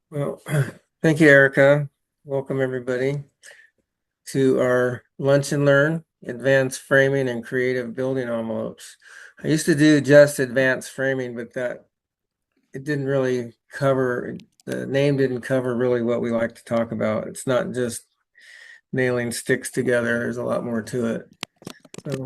Well, thank you, Erica. Welcome, everybody, to our Lunch and Learn Advanced Framing and Creative Building Envelopes. I used to do just advanced framing, but it didn't really cover, the name didn't cover really what we like to talk about. It's not just nailing sticks together, there's a lot more to it. So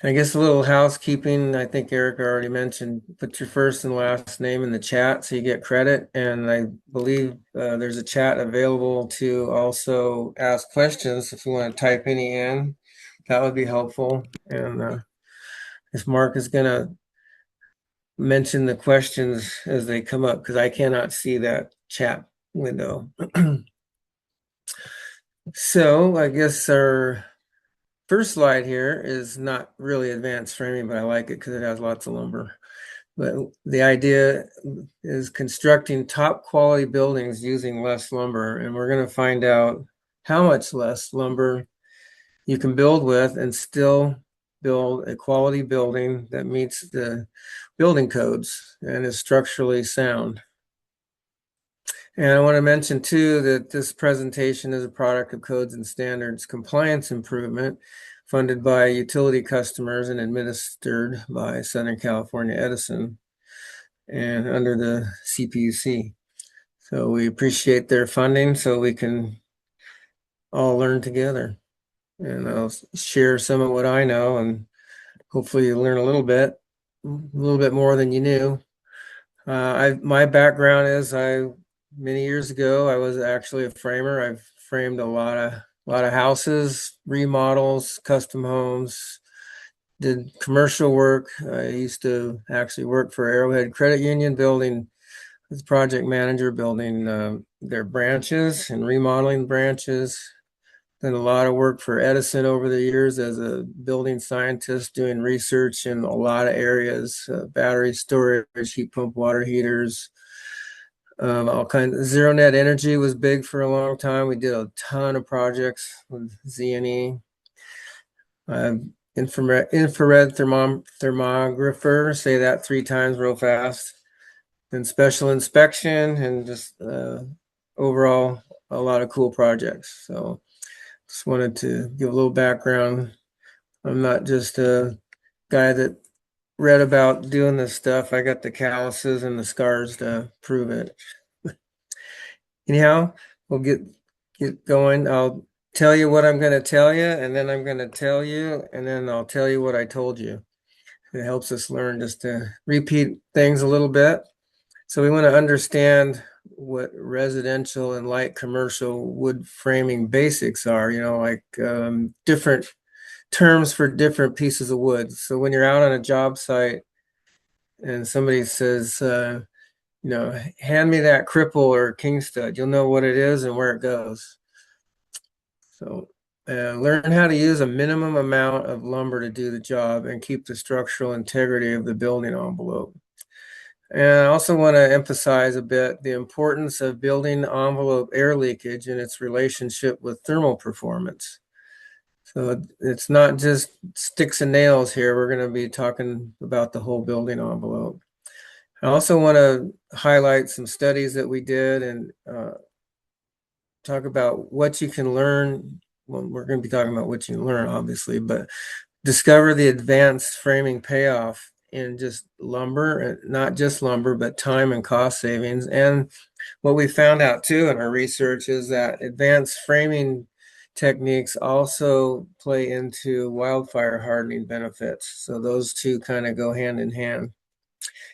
I guess a little housekeeping. I think Erica already mentioned, put your first and last name in the chat so you get credit. And I believe there's a chat available to also ask questions if you want to type any in. That would be helpful. And if Mark is going to mention the questions as they come up, because I cannot see that chat window. So I guess our first slide here is not really advanced framing, but I like it because it has lots of lumber. But the idea is constructing top quality buildings using less lumber. And we're going to find out how much less lumber you can build with and still build a quality building that meets the building codes and is structurally sound. And I want to mention too that this presentation is a product of Codes and Standards Compliance Improvement funded by utility customers and administered by Southern California Edison and under the CPUC. So we appreciate their funding so we can all learn together. And I'll share some of what I know, and hopefully you learn a little bit more than you knew. My background is many years ago I was actually a framer. I've framed a lot of houses, remodels, custom homes, did commercial work. I used to actually work for Arrowhead Credit Union building as project manager, building their branches and remodeling branches. Done a lot of work for Edison over the years as a building scientist, doing research in a lot of areas, battery storage, heat pump water heaters, all kinds. Zero net energy was big for a long time. We did a ton of projects with Z&E. Infrared thermographer, say that 3 times real fast. And special inspection and just overall a lot of cool projects. So just wanted to give a little background. I'm not just a guy that read about doing this stuff. I got the calluses and the scars to prove it. Anyhow, we'll get going. I'll tell you what I'm going to tell you, and then I'm going to tell you, and then I'll tell you what I told you. It helps us learn just to repeat things a little bit. So we want to understand what residential and light commercial wood framing basics are, like different terms for different pieces of wood. So when you're out on a job site and somebody says, hand me that Cripple or king stud, you'll know what it is and where it goes. So learn how to use a minimum amount of lumber to do the job and keep the structural integrity of the building envelope. And I also want to emphasize a bit the importance of building envelope air leakage and its relationship with thermal performance. So it's not just sticks and nails here. We're going to be talking about the whole building envelope. I also want to highlight some studies that we did and talk about what you can learn. Well, we're going to be talking about what you can learn, obviously, but discover the advanced framing payoff in just lumber, not just lumber, but time and cost savings. And what we found out too in our research is that advanced framing techniques also play into wildfire hardening benefits. So those two kind of go hand in hand.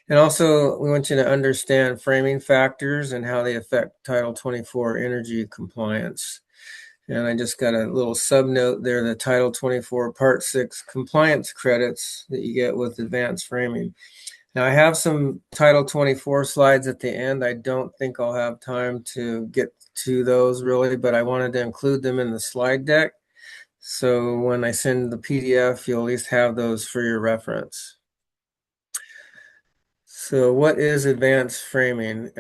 And also, we want you to understand framing factors and how they affect Title 24 energy compliance. And I just got a little subnote there, the Title 24 Part 6 compliance credits that you get with advanced framing. Now I have some Title 24 slides at the end. I don't think I'll have time to get to those really, but I wanted to include them in the slide deck. So when I send the PDF, you'll at least have those for your reference. So what is advanced framing?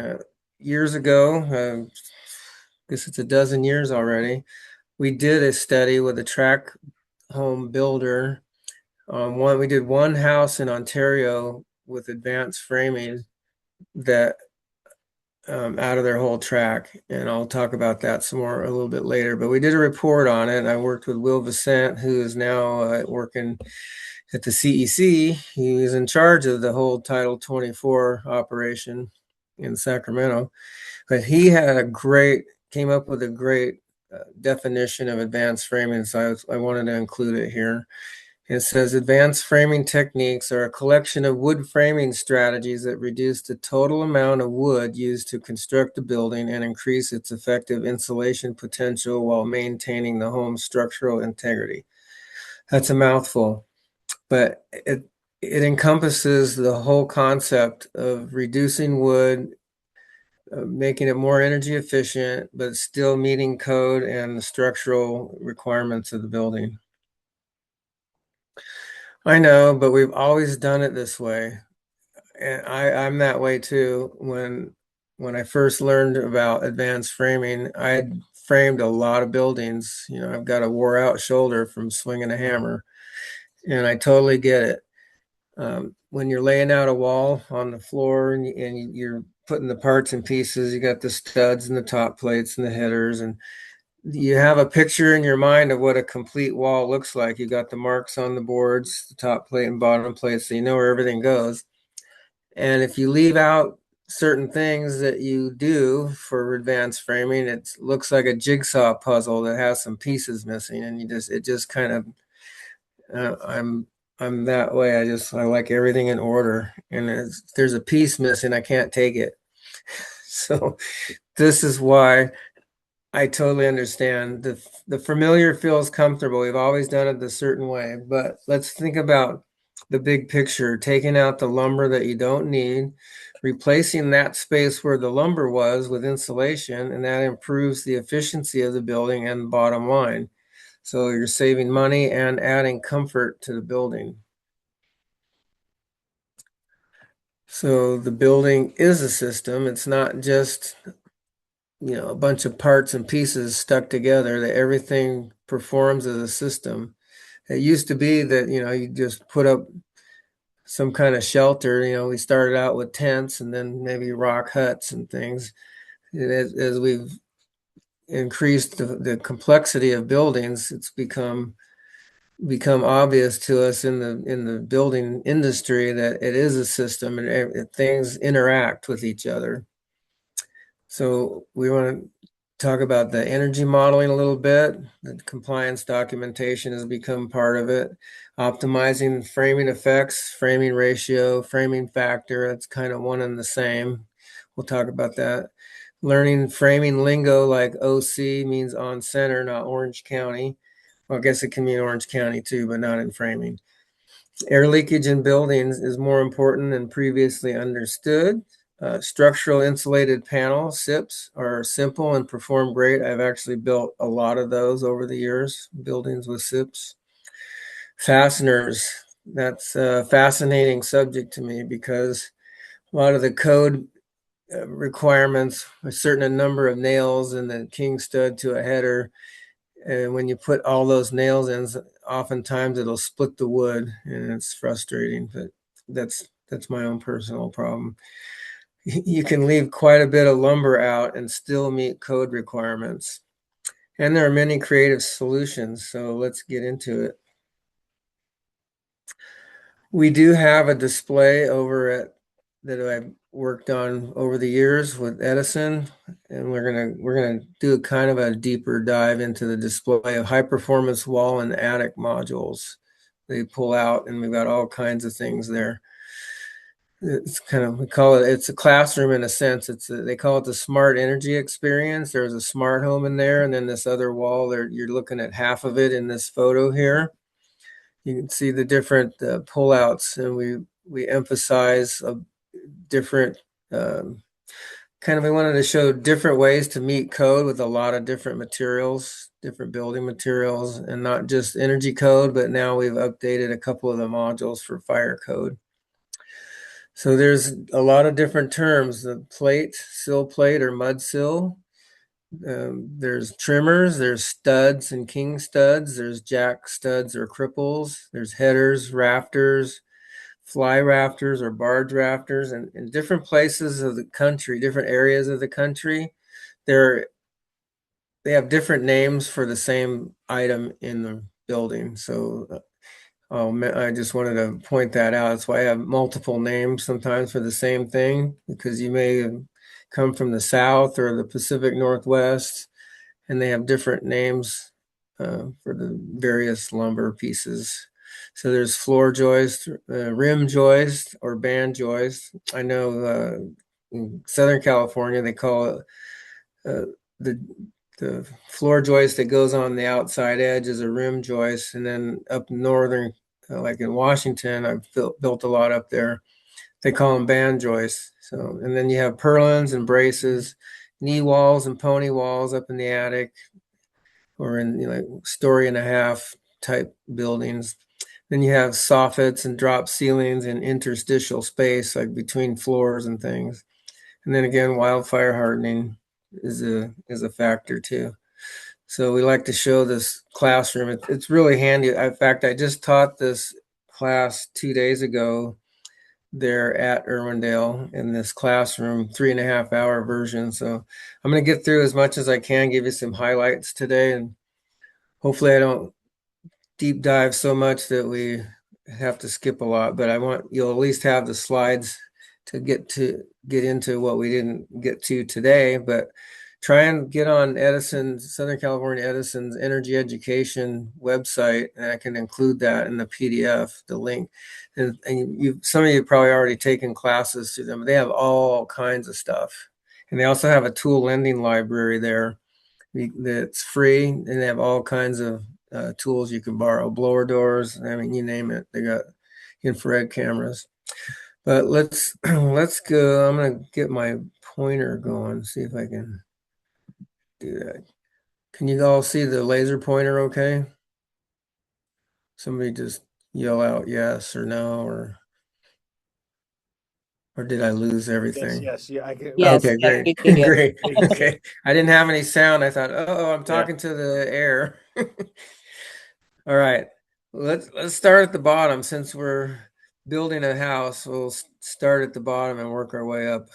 Years ago, I guess it's a dozen years already, we did a study with a tract home builder. We did one house in Ontario with advanced framing that out of their whole track. And I'll talk about that some more a little bit later. But we did a report on it. I worked with Will Vicent, who is now working at the CEC. He was in charge of the whole Title 24 operation in Sacramento. But he came up with a great definition of advanced framing. So I wanted to include it here. It says advanced framing techniques are a collection of wood framing strategies that reduce the total amount of wood used to construct a building and increase its effective insulation potential while maintaining the home's structural integrity. That's a mouthful, but it encompasses the whole concept of reducing wood, making it more energy efficient, but still meeting code and the structural requirements of the building. I know, but we've always done it this way. And I'm that way too. When I first learned about advanced framing, I had framed a lot of buildings. I've got a wore out shoulder from swinging a hammer, and I totally get it. When you're laying out a wall on the floor and you're putting the parts and pieces, you got the studs and the top plates and the headers, and you have a picture in your mind of what a complete wall looks like. You got the marks on the boards, the top plate and bottom plate, so you know where everything goes. And if you leave out certain things that you do for advanced framing, it looks like a jigsaw puzzle that has some pieces missing, and it just kind of I'm that way. I like everything in order, and if there's a piece missing, I can't take it. So this is why I totally understand. The familiar feels comfortable. We've always done it a certain way, but let's think about the big picture, taking out the lumber that you don't need, replacing that space where the lumber was with insulation, and that improves the efficiency of the building and the bottom line. So you're saving money and adding comfort to the building. So the building is a system. It's not just a bunch of parts and pieces stuck together, that everything performs as a system. It used to be that, you just put up some kind of shelter. We started out with tents and then maybe rock huts and things. And as we've increased the complexity of buildings, it's become obvious to us in the building industry that it is a system, and things interact with each other. So we want to talk about the energy modeling a little bit. The compliance documentation has become part of it. Optimizing framing effects, framing ratio, framing factor, it's kind of one and the same. We'll talk about that. Learning framing lingo like OC means on center, not Orange County. Well, I guess it can mean Orange County too, but not in framing. Air leakage in buildings is more important than previously understood. Structural insulated panels, SIPs, are simple and perform great. I've actually built a lot of those over the years, buildings with SIPs. Fasteners, that's a fascinating subject to me because a lot of the code requirements, a certain number of nails and the king stud to a header. And when you put all those nails in, oftentimes it'll split the wood, and it's frustrating, but that's my own personal problem. You can leave quite a bit of lumber out and still meet code requirements. And there are many creative solutions, so let's get into it. We do have a display that I've worked on over the years with Edison, and we're gonna do a kind of a deeper dive into the display of high performance wall and attic modules. They pull out, and we've got all kinds of things there. It's a classroom in a sense. They call it the smart energy experience. There's a smart home in there, and then this other wall there, you're looking at half of it in this photo here. You can see the different pullouts, and we emphasize a different we wanted to show different ways to meet code with a lot of different materials, different building materials, and not just energy code, but now we've updated a couple of the modules for fire code. So there's a lot of different terms: the plate, sill plate, or mud sill. There's trimmers, there's studs and king studs, there's jack studs or cripples, there's headers, rafters, fly rafters or barge rafters, and in different places of the country, different areas of the country, they have different names for the same item in the building. So I just wanted to point that out. That's why I have multiple names sometimes for the same thing, because you may come from the South or the Pacific Northwest, and they have different names for the various lumber pieces. So there's floor joist, rim joist, or band joist. I know in Southern California they call it the floor joist that goes on the outside edge is a rim joist, and then up northern, like in Washington, I've built a lot up there. They call them band joists. So, and then you have purlins and braces, knee walls and pony walls up in the attic, or in story and a half type buildings. Then you have soffits and drop ceilings and interstitial space, like between floors and things. And then again, wildfire hardening is a factor too. So we like to show this classroom. It's really handy. In fact, I just taught this class 2 days ago there at Irwindale in this classroom, 3.5 hour version. So I'm going to get through as much as I can, give you some highlights today, and hopefully I don't deep dive so much that we have to skip a lot, but I want you'll at least have the slides to get into what we didn't get to today. But try and get on Southern California Edison's energy education website, and I can include that in the PDF, the link. And some of you probably already taken classes through them. But they have all kinds of stuff, and they also have a tool lending library there that's free, and they have all kinds of tools you can borrow, blower doors. I mean, you name it. They got infrared cameras. But let's go. I'm gonna get my pointer going, see if I can do that. Can you all see the laser pointer okay? Somebody just yell out yes or no, or did I lose everything? Yes, yeah, I can. Well, Yes, Okay, yes, great. we hear you. Great. great. Okay. I didn't have any sound. I thought, oh, I'm Yeah. talking to the air. All right. Let's start at the bottom. Since we're building a house, we'll start at the bottom and work our way up.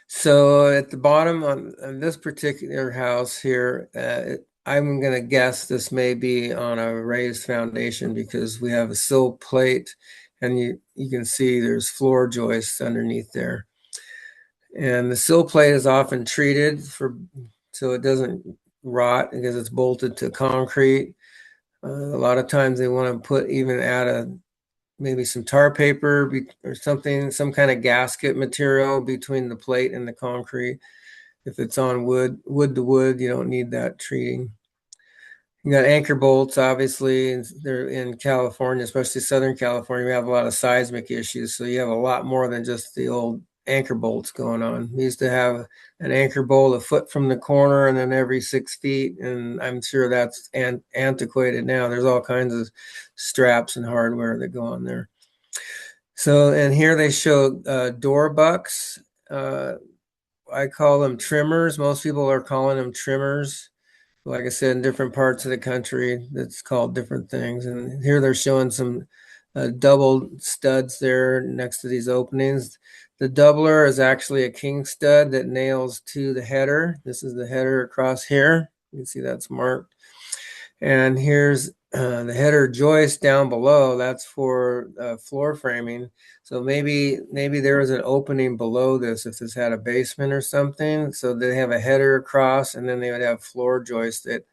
So at the bottom on this particular house here, I'm going to guess this may be on a raised foundation because we have a sill plate, and you can see there's floor joists underneath there. And the sill plate is often treated so it doesn't rot because it's bolted to concrete. A lot of times they want to add maybe some tar paper or something, some kind of gasket material between the plate and the concrete. If it's on wood to wood, you don't need that treating. You got anchor bolts, obviously. They're in California, especially Southern California. We have a lot of seismic issues, so you have a lot more than just the old anchor bolts going on. We used to have an anchor bolt a foot from the corner and then every 6 feet, and I'm sure that's antiquated now. There's all kinds of straps and hardware that go on there. So, and here they show door bucks. I call them trimmers. Most people are calling them trimmers. Like I said, in different parts of the country, that's called different things. And here they're showing some double studs there next to these openings. The doubler is actually a king stud that nails to the header. This is the header across here. You can see that's marked. And here's the header joist down below. That's for floor framing. So maybe there was an opening below this if this had a basement or something. So they have a header across, and then they would have floor joists that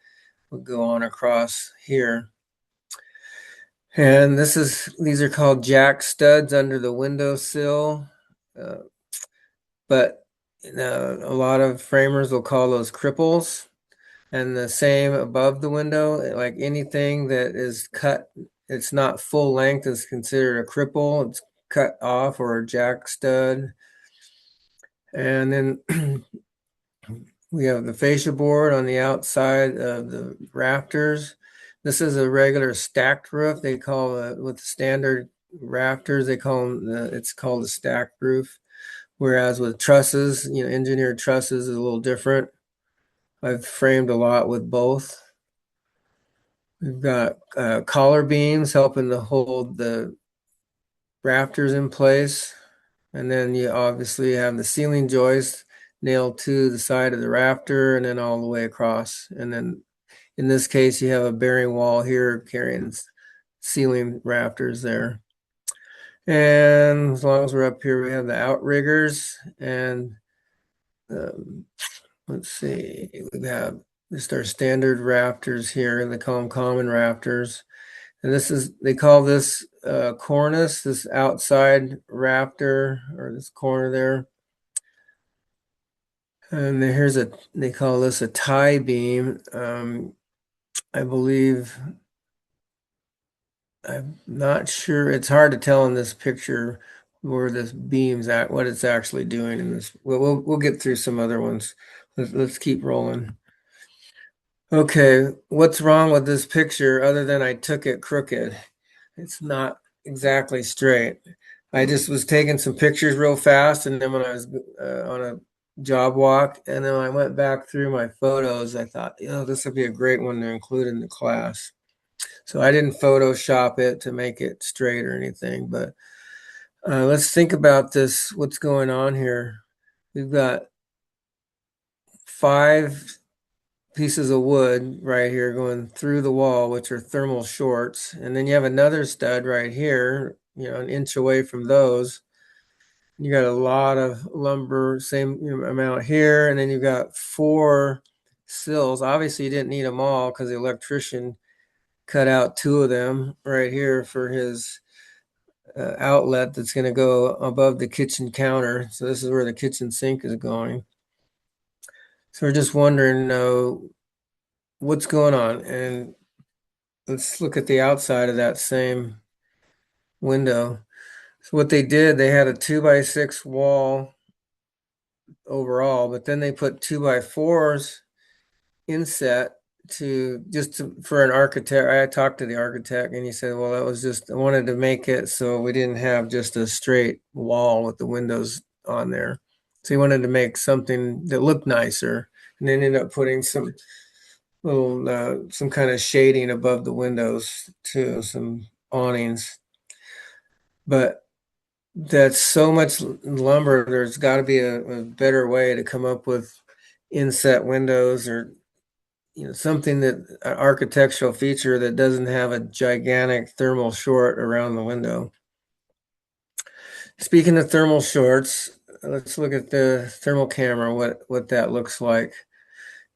would go on across here. And these are called jack studs under the windowsill. But a lot of framers will call those cripples. And the same above the window, like anything that is cut, it's not full length, is considered a cripple. It's cut off, or a jack stud. And then we have the fascia board on the outside of the rafters. This is a regular stacked roof. They call it, with the standard rafters, they call them, it's called a stacked roof. Whereas with trusses, engineered trusses is a little different. I've framed a lot with both. We've got collar beams helping to hold the rafters in place. And then you obviously have the ceiling joist nailed to the side of the rafter and then all the way across. And then in this case, you have a bearing wall here carrying ceiling rafters there. And as long as we're up here, we have the outriggers and let's see, we have just our standard rafters here. They call them common rafters. And they call this cornice, this outside rafter or this corner there. And they call this a tie beam. I believe, I'm not sure. It's hard to tell in this picture where this beam's at, what it's actually doing in this. We'll get through some other ones. Let's keep rolling. Okay, what's wrong with this picture other than I took it crooked? It's not exactly straight. I just was taking some pictures real fast, and then when I was on a job walk, and then when I went back through my photos, I thought, this would be a great one to include in the class. So I didn't Photoshop it to make it straight or anything, but let's think about this. What's going on here? We've got 5 pieces of wood right here going through the wall, which are thermal shorts. And then you have another stud right here, an inch away from those. You got a lot of lumber, same amount here. And then you've got 4 sills. Obviously, you didn't need them all because the electrician cut out 2 of them right here for his outlet that's going to go above the kitchen counter. So this is where the kitchen sink is going. So we're just wondering what's going on. And let's look at the outside of that same window. So what they did, they had a 2x6 wall overall, but then they put 2x4s inset for an architect. I talked to the architect and he said, well, that was I wanted to make it so we didn't have just a straight wall with the windows on there. So he wanted to make something that looked nicer, and then ended up putting some kind of shading above the windows too, some awnings. But that's so much lumber. There's got to be a better way to come up with inset windows or something that an architectural feature that doesn't have a gigantic thermal short around the window. Speaking of thermal shorts, let's look at the thermal camera, what that looks like.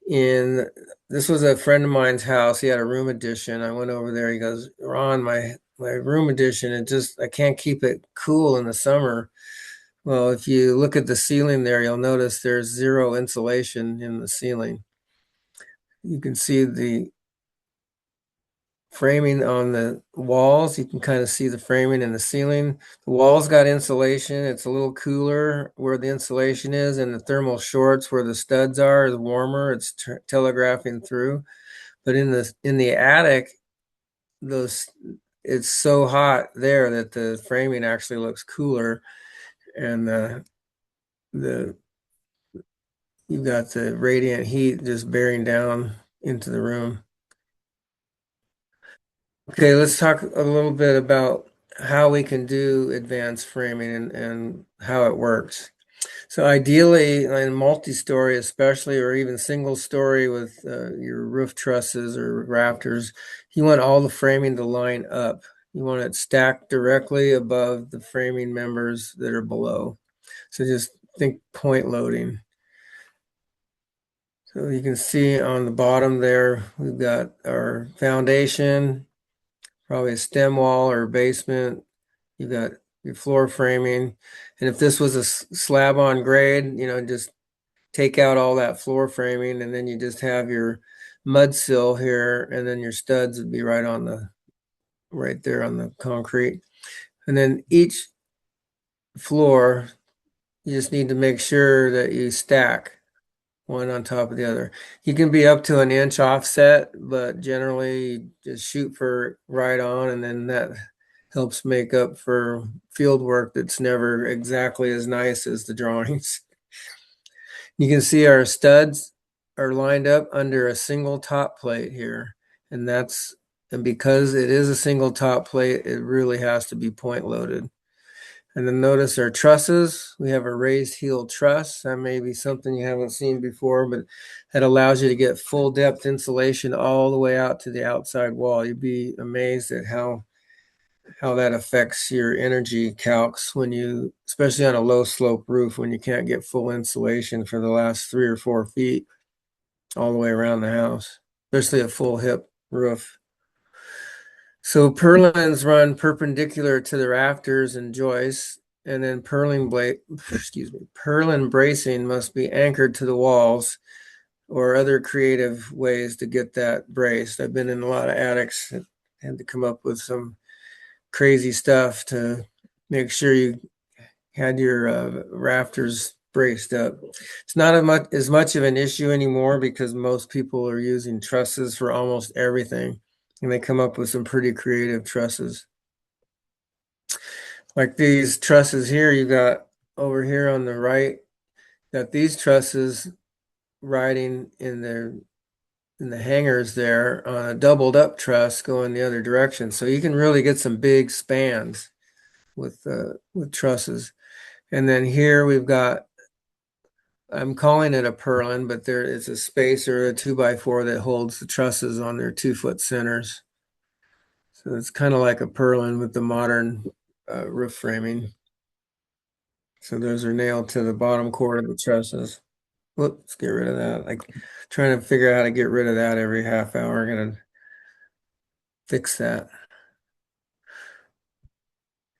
This was a friend of mine's house. He had a room addition. I went over there. He goes, Ron, my room addition, I can't keep it cool in the summer. Well, if you look at the ceiling there, you'll notice there's 0 insulation in the ceiling. You can see the framing on the walls. You can kind of see the framing in the ceiling. The walls got insulation. It's a little cooler where the insulation is, and the thermal shorts where the studs are is warmer. It's telegraphing through. But in the attic, it's so hot there that the framing actually looks cooler, and you've got the radiant heat just bearing down into the room. Okay, let's talk a little bit about how we can do advanced framing and how it works. So ideally, in multi-story especially, or even single story with your roof trusses or rafters, you want all the framing to line up. You want it stacked directly above the framing members that are below. So just think point loading. So you can see on the bottom there, we've got our foundation, probably a stem wall or basement. You've got your floor framing. And if this was a slab on grade, just take out all that floor framing, and then you just have your mud sill here, and then your studs would be right there on the concrete. And then each floor, you just need to make sure that you stack one on top of the other. You can be up to an inch offset, but generally just shoot for right on, and then that helps make up for field work that's never exactly as nice as the drawings. You can see our studs are lined up under a single top plate here, and because it is a single top plate, it really has to be point loaded. And then notice our trusses. We have a raised heel truss. That may be something you haven't seen before, but that allows you to get full depth insulation all the way out to the outside wall. You'd be amazed at how that affects your energy calcs when you, especially on a low slope roof, when you can't get full insulation for the last 3 or 4 feet all the way around the house, especially a full hip roof. So purlins run perpendicular to the rafters and joists, and then purlin bracing must be anchored to the walls or other creative ways to get that braced. I've been in a lot of attics that had to come up with some crazy stuff to make sure you had your rafters braced up. It's not as much of an issue anymore because most people are using trusses for almost everything, and they come up with some pretty creative trusses. Like these trusses here, you got over here on the right, got these trusses riding in the hangers there on a doubled up truss going the other direction. So you can really get some big spans with trusses. And then here we've got, I'm calling it a purlin, but there is a spacer, a 2x4 that holds the trusses on their 2-foot centers. So it's kind of like a purlin with the modern roof framing. So those are nailed to the bottom core of the trusses. Let's get rid of that. Like trying to figure out how to get rid of that every half hour. I'm gonna fix that.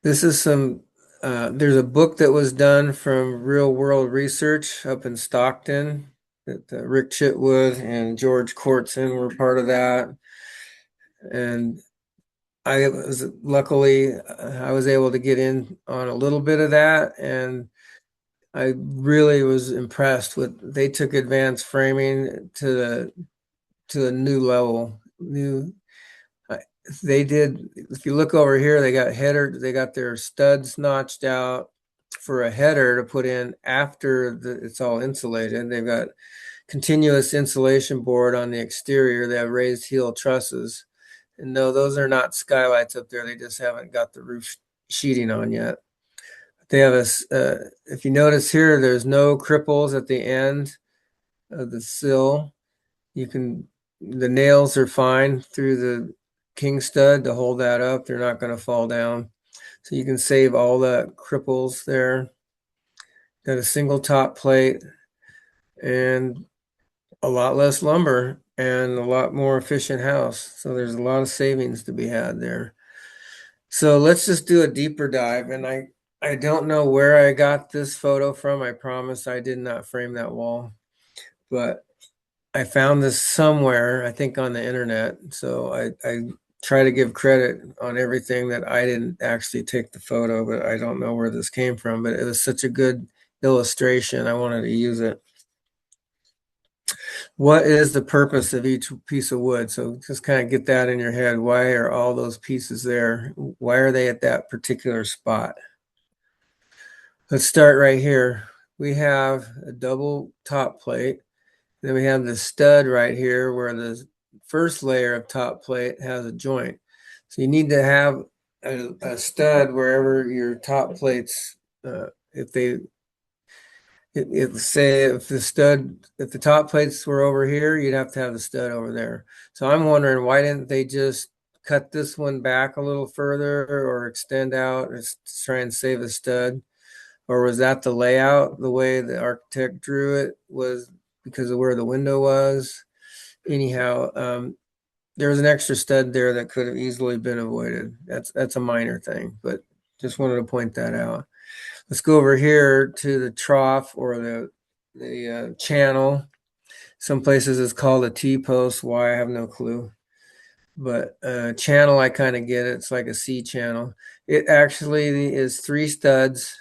This is there's a book that was done from real world research up in Stockton that Rick Chitwood and George Kortzen were part of that. And I was able to get in on a little bit of that, and I really was impressed with, they took advanced framing to a new level. They did, if you look over here, they got their studs notched out for a header to put in after it's all insulated. They've got continuous insulation board on the exterior. They have raised heel trusses. And no, those are not skylights up there. They just haven't got the roof sheeting on yet. They have if you notice here, there's no cripples at the end of the sill. The nails are fine through the king stud to hold that up. They're not going to fall down. So you can save all the cripples there. Got a single top plate and a lot less lumber and a lot more efficient house. So there's a lot of savings to be had there. So let's just do a deeper dive. And I don't know where I got this photo from. I promise I did not frame that wall, but I found this somewhere, I think on the internet. So I try to give credit on everything that I didn't actually take the photo, but I don't know where this came from. But it was such a good illustration, I wanted to use it. What is the purpose of each piece of wood? So just kind of get that in your head. Why are all those pieces there? Why are they at that particular spot? Let's start right here. We have a double top plate. Then we have the stud right here where the first layer of top plate has a joint. So you need to have a stud wherever your top plates, if the top plates were over here, you'd have to have the stud over there. So I'm wondering, why didn't they just cut this one back a little further or extend out to try and save a stud? Or was that the layout, the way the architect drew it was because of where the window was? Anyhow, there was an extra stud there that could have easily been avoided. That's a minor thing, but just wanted to point that out. Let's go over here to the trough or the channel. Some places it's called a T-post. Why, I have no clue. But channel, I kind of get it. It's like a C channel. It actually is 3 studs.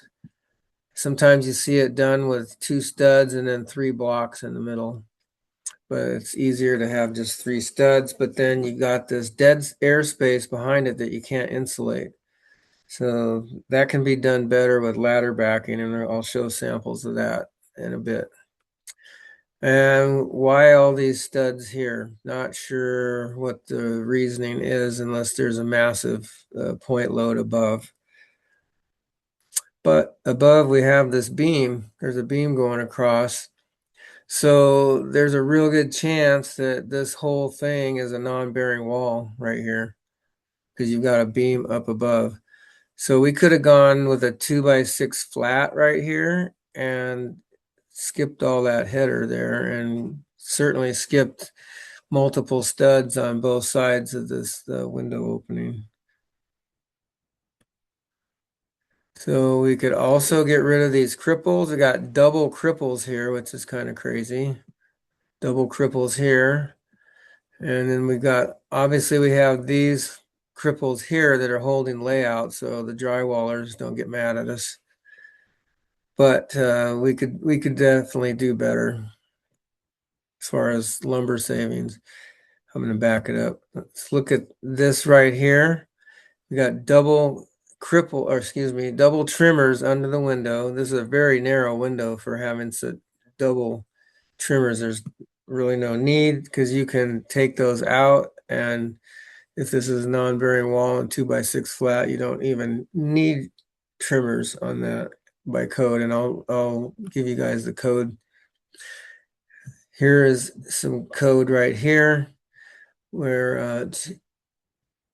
Sometimes you see it done with 2 studs and then 3 blocks in the middle. But it's easier to have just 3 studs. But then you got this dead airspace behind it that you can't insulate. So that can be done better with ladder backing, and I'll show samples of that in a bit. And why all these studs here? Not sure what the reasoning is unless there's a massive point load above. but above we have this beam. There's a beam going across. So there's a real good chance that this whole thing is a non-bearing wall right here because you've got a beam up above. So we could have gone with a 2x6 flat right here and skipped all that header there, and certainly skipped multiple studs on both sides of this window opening. So we could also get rid of these cripples. We got double cripples here, which is kind of crazy. Double cripples here. And then we got, obviously we have these cripples here that are holding layout, so the drywallers don't get mad at us. But we could definitely do better as far as lumber savings. I'm going to back it up. Let's look at this right here. We got double double trimmers under the window. This is a very narrow window for having double trimmers. There's really no need because you can take those out, and if this is a non-bearing wall and 2x6 flat, you don't even need trimmers on that by code. And I'll give you guys the code. Here is some code right here where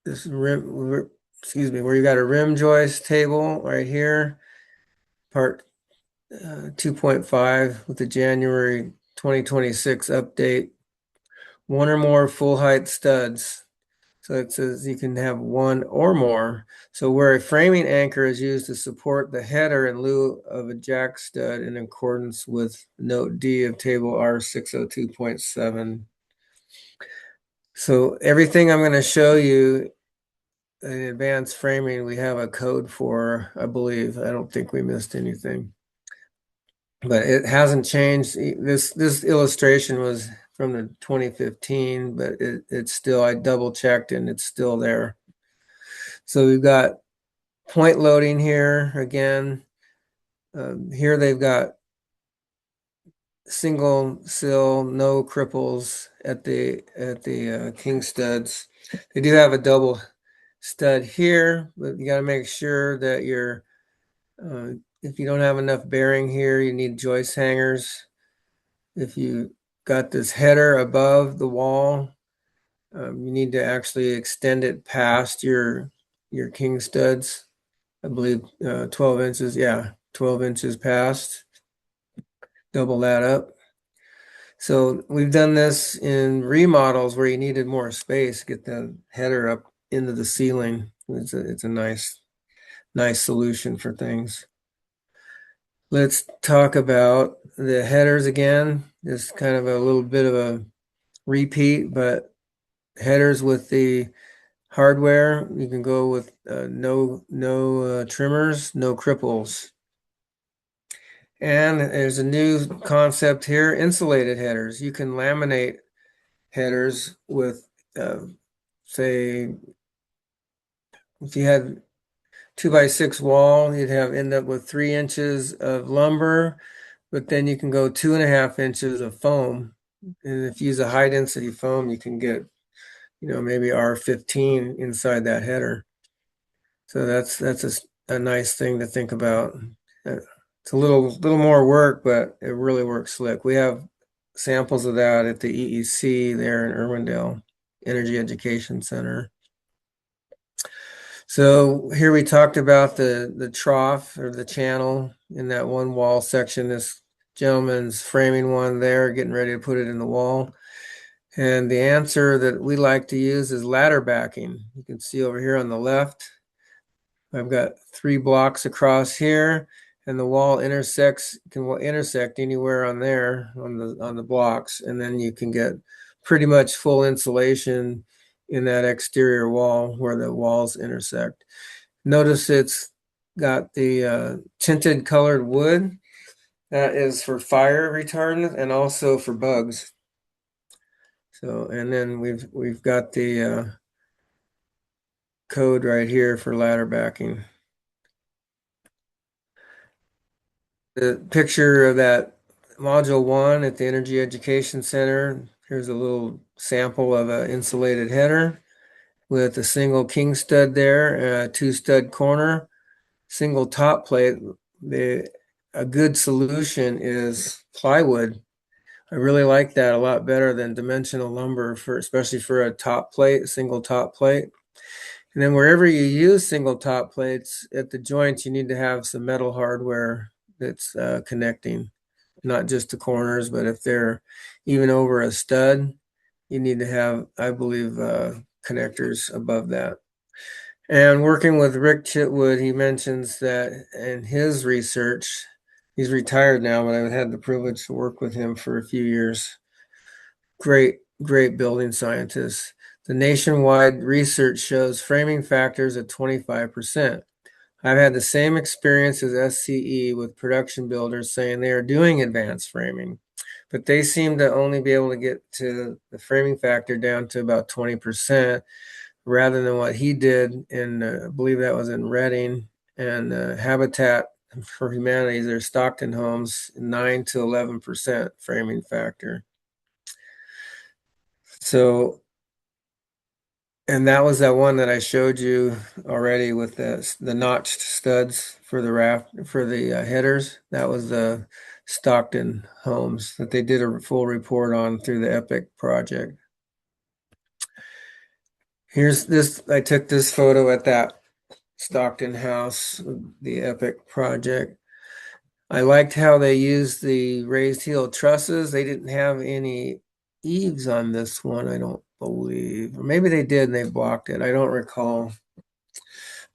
this rim, where you got a rim joist table right here, part 2.5 with the January 2026 update. One or more full height studs. So it says you can have one or more. So where a framing anchor is used to support the header in lieu of a jack stud in accordance with note D of table R602.7. So everything I'm going to show you in advanced framing, we have a code for, I believe. I don't think we missed anything. But it hasn't changed. This illustration was from the 2015, but it's still, I double checked and it's still there. So we've got point loading here again. Here they've got single sill, no cripples at the king studs. They do have a double stud here, but you got to make sure that if you don't have enough bearing here, you need joist hangers. If you got this header above the wall, you need to actually extend it past your king studs. I believe 12 inches. Yeah, 12 inches past. Double that up. So we've done this in remodels where you needed more space, get the header up into the ceiling. It's a nice solution for things. Let's talk about the headers again. Just kind of a little bit of a repeat, but headers with the hardware, you can go with no trimmers, no cripples. And there's a new concept here, insulated headers. You can laminate headers with, say, if you had 2x6 wall, you'd end up with 3 inches of lumber, but then you can go 2.5 inches of foam. And if you use a high density foam, you can get, maybe R15 inside that header. So that's a nice thing to think about. It's a little more work, but it really works slick. We have samples of that at the EEC there in Irwindale, Energy Education Center. So here we talked about the trough or the channel in that one wall section. This gentleman's framing one there, getting ready to put it in the wall. And the answer that we like to use is ladder backing. You can see over here on the left, I've got 3 blocks across here, and the wall can intersect anywhere on there on the blocks, and then you can get pretty much full insulation in that exterior wall where the walls intersect. Notice it's got the tinted colored wood. That is for fire retardant and also for bugs. So, and then we've got the code right here for ladder backing. The picture of that module 1 at the Energy Education Center. Here's a little sample of an insulated header with a single king stud there, a 2 stud corner. single top plate, a good solution is plywood. I really like that a lot better than dimensional lumber especially for a top plate, single top plate. And then wherever you use single top plates at the joints, you need to have some metal hardware that's connecting, not just the corners, but if they're even over a stud, you need to have, I believe, connectors above that. And working with Rick Chitwood, he mentions that in his research, he's retired now, but I've had the privilege to work with him for a few years. Great building scientist. The nationwide research shows framing factors at 25%. I've had the same experience as SCE with production builders saying they are doing advanced framing, but they seem to only be able to get to the framing factor down to about 20% rather than what he did in, I believe that was in Reading and Habitat for Humanity, their Stockton homes, 9 to 11% framing factor. So, and that was that one that I showed you already with the notched studs for the headers. That was the Stockton homes that they did a full report on through the Epic project. Here's this, I took this photo at that Stockton house, the Epic project. I liked how they used the raised heel trusses. They didn't have any eaves on this one, I don't believe. Or maybe they did and they blocked it. I don't recall.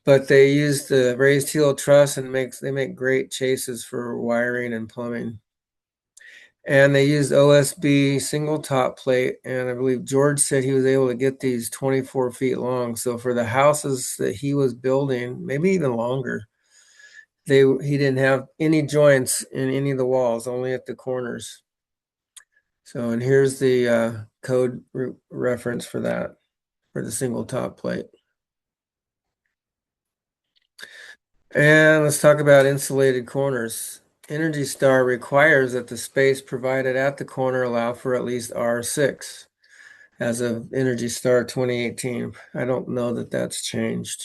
But they used the raised heel truss and they make great chases for wiring and plumbing. And they used OSB single top plate. And I believe George said he was able to get these 24 feet long. So for the houses that he was building, maybe even longer, he didn't have any joints in any of the walls, only at the corners. So, and here's the code reference for that, for the single top plate. And let's talk about insulated corners. Energy Star requires that the space provided at the corner allow for at least R6 as of Energy Star 2018. I don't know that that's changed.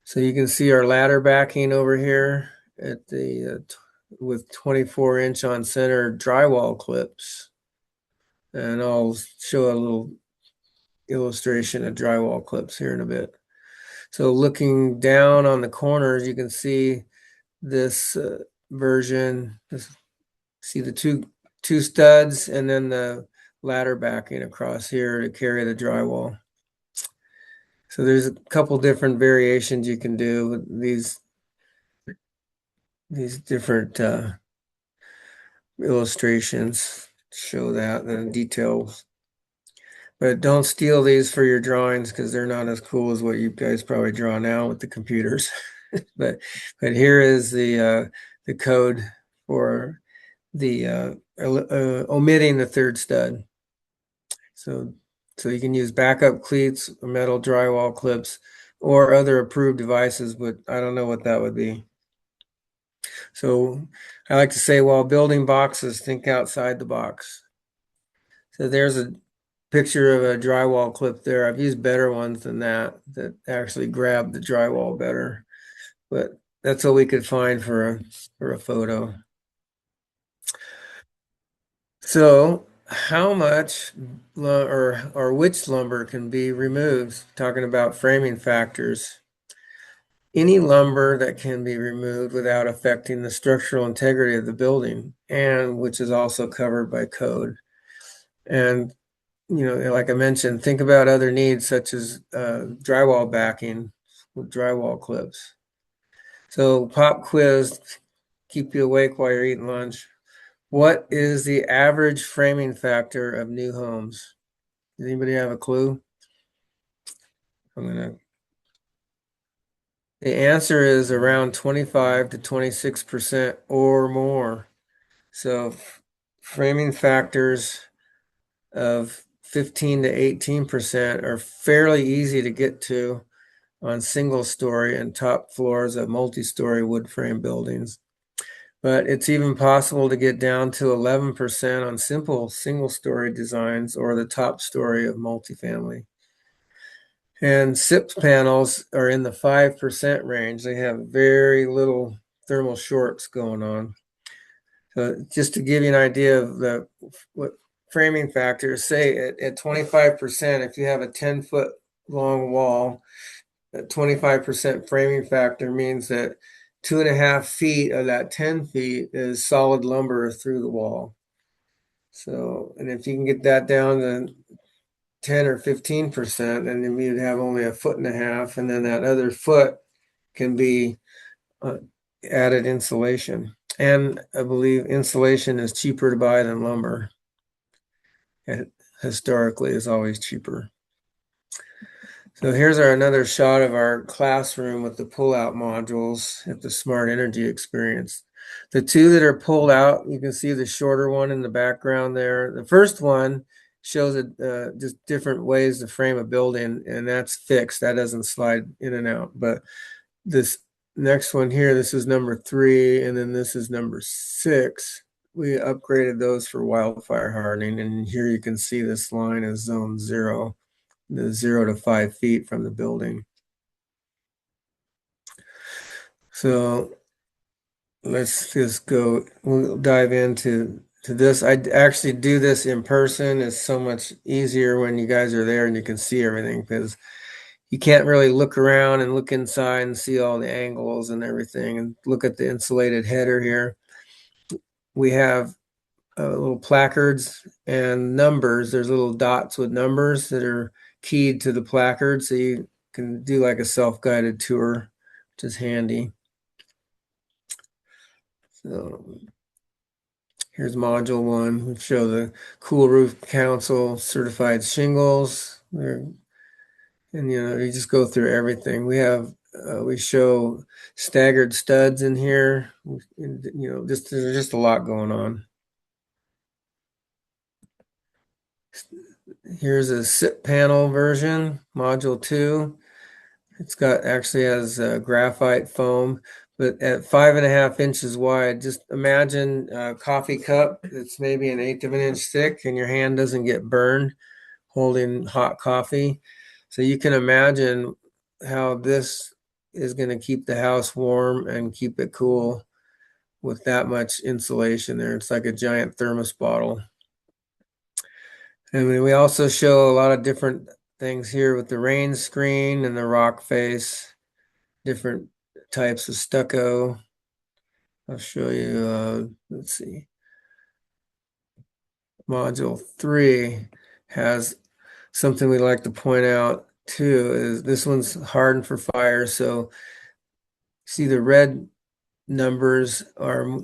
So you can see our ladder backing over here at the with 24-inch on center drywall clips. And I'll show a little illustration of drywall clips here in a bit. So looking down on the corners, you can see this version. See the two studs and then the ladder backing across here to carry the drywall. So there's a couple different variations you can do with these different illustrations show that and details. But don't steal these for your drawings because they're not as cool as what you guys probably draw now with the computers. but here is the code for the omitting the third stud. So you can use backup cleats, metal drywall clips, or other approved devices, but I don't know what that would be. So I like to say, while building boxes, think outside the box. So there's a picture of a drywall clip there. I've used better ones than that actually grab the drywall better, but that's what we could find for a photo. So how much or which lumber can be removed? Talking about framing factors. Any lumber that can be removed without affecting the structural integrity of the building, and which is also covered by code. And like I mentioned, think about other needs such as drywall backing with drywall clips. So pop quiz, keep you awake while you're eating lunch. What is the average framing factor of new homes? Does anybody have a clue? The answer is around 25 to 26% or more. So framing factors of 15 to 18% are fairly easy to get to on single story and top floors of multi-story wood frame buildings. But it's even possible to get down to 11% on simple single story designs or the top story of multifamily. And SIP panels are in the 5% range. They have very little thermal shorts going on. So just to give you an idea of what framing factors, say at 25%, if you have a 10-foot long wall, a 25% framing factor means that 2.5 feet of that 10 feet is solid lumber through the wall. So, and if you can get that down to 10 or 15%, then you'd have only 1.5 feet, and then that other foot can be added insulation. And I believe insulation is cheaper to buy than lumber. It historically is always cheaper. So here's another shot of our classroom with the pull-out modules at the Smart Energy Experience. The two that are pulled out, you can see the shorter one in the background there. The first one shows just different ways to frame a building, and that's fixed. That doesn't slide in and out. But this next one here, this is number 3, and then this is number 6. We upgraded those for wildfire hardening, and here you can see this line is zone 0. The 0 to 5 feet from the building. So let's just go, we'll dive into this. I actually do this in person. It's so much easier when you guys are there and you can see everything, because you can't really look around and look inside and see all the angles and everything. And look at the insulated header here. We have little placards and numbers. There's little dots with numbers that are keyed to the placard, so you can do like a self-guided tour, which is handy. So here's module 1. We show the Cool Roof Council certified shingles. And you just go through everything. We show staggered studs in here. There's just a lot going on. Here's a SIP panel version, module 2. It's actually has graphite foam, but at 5.5 inches wide. Just imagine a coffee cup that's maybe 1/8 of an inch thick, and your hand doesn't get burned holding hot coffee. So you can imagine how this is going to keep the house warm and keep it cool with that much insulation there. It's like a giant thermos bottle. And we also show a lot of different things here with the rain screen and the rock face, different types of stucco. I'll show you, let's see. Module 3 has something we like to point out too, is this one's hardened for fire. So see the red numbers are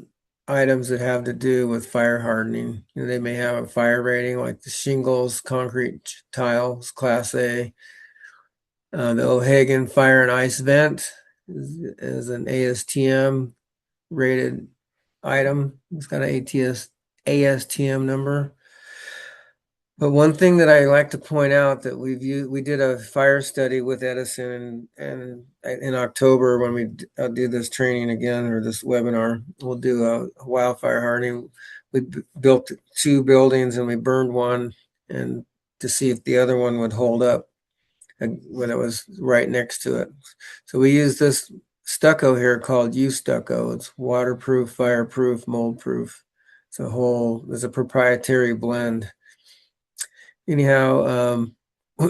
items that have to do with fire hardening. They may have a fire rating, like the shingles, concrete tiles, Class A. The O'Hagan Fire and Ice Vent is an ASTM rated item. It's got an ASTM number. But one thing that I like to point out that we did a fire study with Edison, and in October when we do this training again, or this webinar, we'll do a wildfire hardening. We built 2 buildings and we burned one, and to see if the other one would hold up when it was right next to it. So we use this stucco here called U stucco. It's waterproof, fireproof, mold proof. It's a proprietary blend. Anyhow,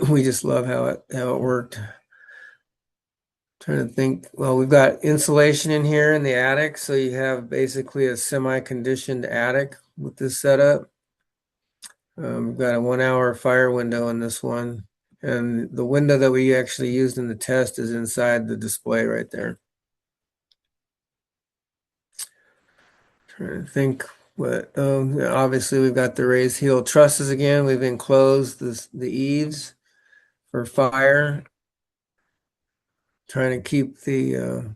we just love how it worked. Trying to think. Well, we've got insulation in here in the attic, so you have basically a semi-conditioned attic with this setup. We've got a 1-hour fire window in this one, and the window that we actually used in the test is inside the display right there. Trying to think. Obviously we've got the raised heel trusses again. We've enclosed the eaves for fire, trying to keep the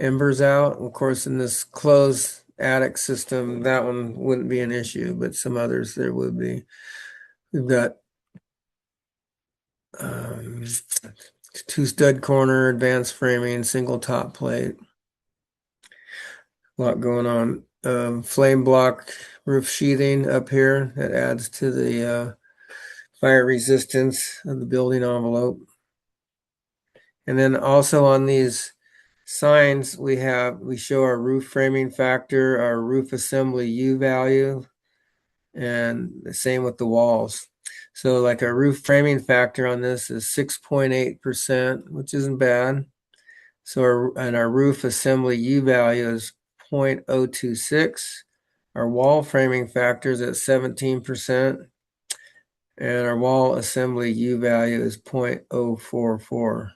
embers out. Of course, in this closed attic system, that one wouldn't be an issue, but some others there would be. We've got 2 stud corner, advanced framing, single top plate. A lot going on. Flame block roof sheathing up here that adds to the fire resistance of the building envelope. And then also on these signs, we show our roof framing factor, our roof assembly U value, and the same with the walls. So like our roof framing factor on this is 6.8%, which isn't bad. So our roof assembly U value is 0.026. Our wall framing factor is at 17%. And our wall assembly U value is 0.044.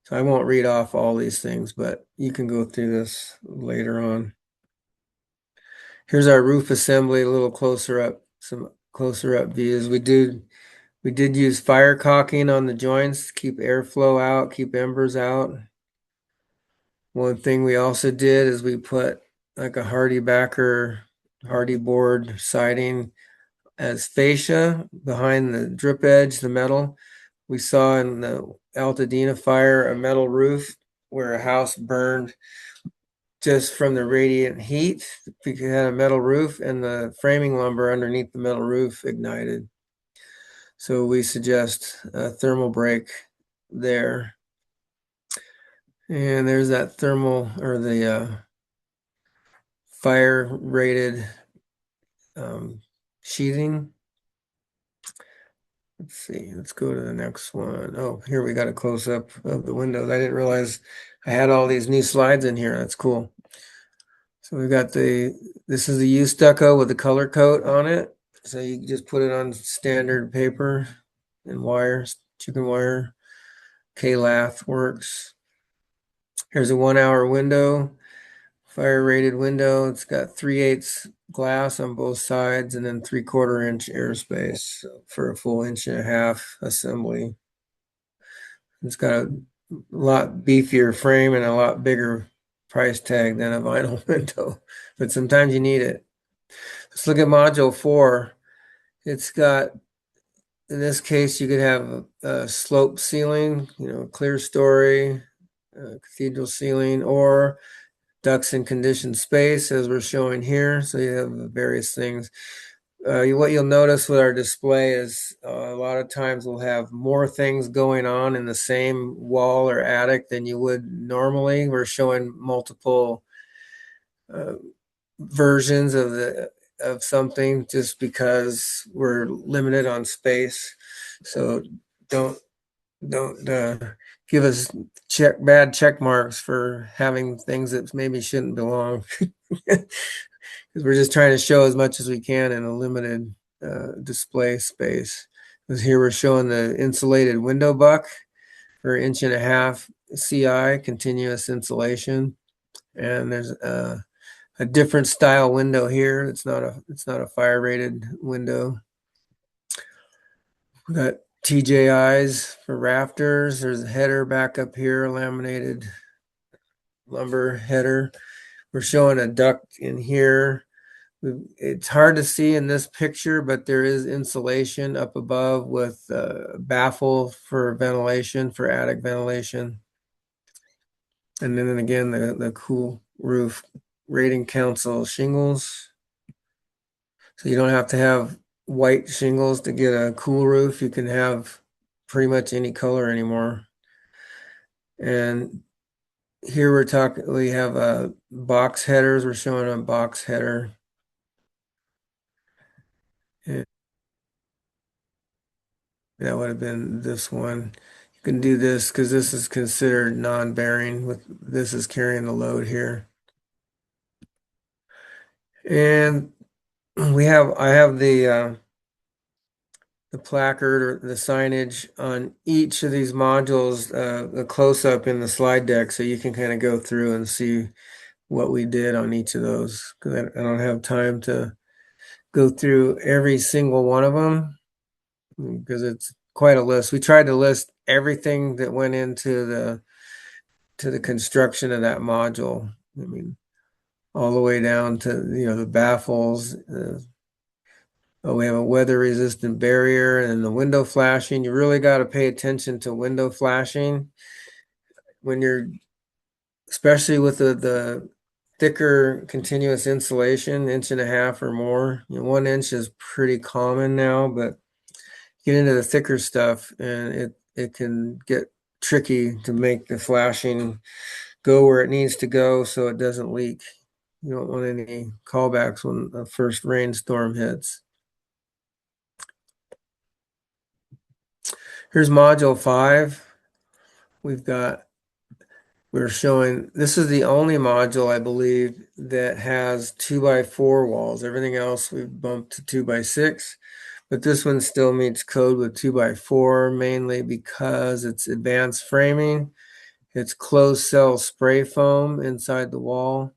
So I won't read off all these things, but you can go through this later on. Here's our roof assembly, a little closer up, some closer up views. We did use fire caulking on the joints, keep airflow out, keep embers out. One thing we also did is we put like a hardy backer, hardy board siding as fascia behind the drip edge, the metal. We saw in the Altadena fire a metal roof where a house burned just from the radiant heat because it had a metal roof and the framing lumber underneath the metal roof ignited. So we suggest a thermal break there. And there's that thermal or the fire rated sheathing. Let's see, let's go to the next one. Oh, here we got a close up of the windows. I didn't realize I had all these new slides in here. That's cool. So we got this is the U stucco with the color coat on it. So you just put it on standard paper and wires, chicken wire. K-lath works. Here's a 1 hour window, fire rated window. It's got 3/8 glass on both sides and then 3/4 inch airspace for a full 1.5 inch assembly. It's got a lot beefier frame and a lot bigger price tag than a vinyl window, but sometimes you need it. Let's look at module 4. It's got, in this case, you could have a slope ceiling, clear story, cathedral ceiling, or ducts in conditioned space, as we're showing here. So you have various things. What you'll notice with our display is a lot of times we'll have more things going on in the same wall or attic than you would normally. We're showing multiple versions of something just because we're limited on space. So don't give us bad check marks for having things that maybe shouldn't belong. Because we're just trying to show as much as we can in a limited display space. Because here we're showing the insulated window buck for 1.5 inch CI, continuous insulation. And there's a different style window here. It's not a fire rated window. We got TJIs for rafters. There's a header back up here, laminated lumber header. We're showing a duct in here. It's hard to see in this picture, but there is insulation up above with a baffle for ventilation, for attic ventilation. And then again, the cool roof rating council shingles. So you don't have to have white shingles to get a cool roof. You can have pretty much any color anymore. And here we have box headers. We're showing a box header. And that would have been this one. You can do this because this is considered non-bearing. This is carrying the load here. And I have the placard or the signage on each of these modules, a close-up in the slide deck, so you can kind of go through and see what we did on each of those, because I don't have time to go through every single one of them because it's quite a list. We tried to list everything that went into the construction of that module. I mean, all the way down to the baffles. We have a weather resistant barrier and the window flashing. You really got to pay attention to window flashing when you're, especially with the thicker continuous insulation, 1.5 inch or more. 1 inch is pretty common now, but get into the thicker stuff and it can get tricky to make the flashing go where it needs to go so it doesn't leak. You don't want any callbacks when the first rainstorm hits. Here's module 5. We're showing, this is the only module, I believe, that has 2x4 walls. Everything else we've bumped to 2x6, but this one still meets code with 2x4, mainly because it's advanced framing. It's closed cell spray foam inside the wall.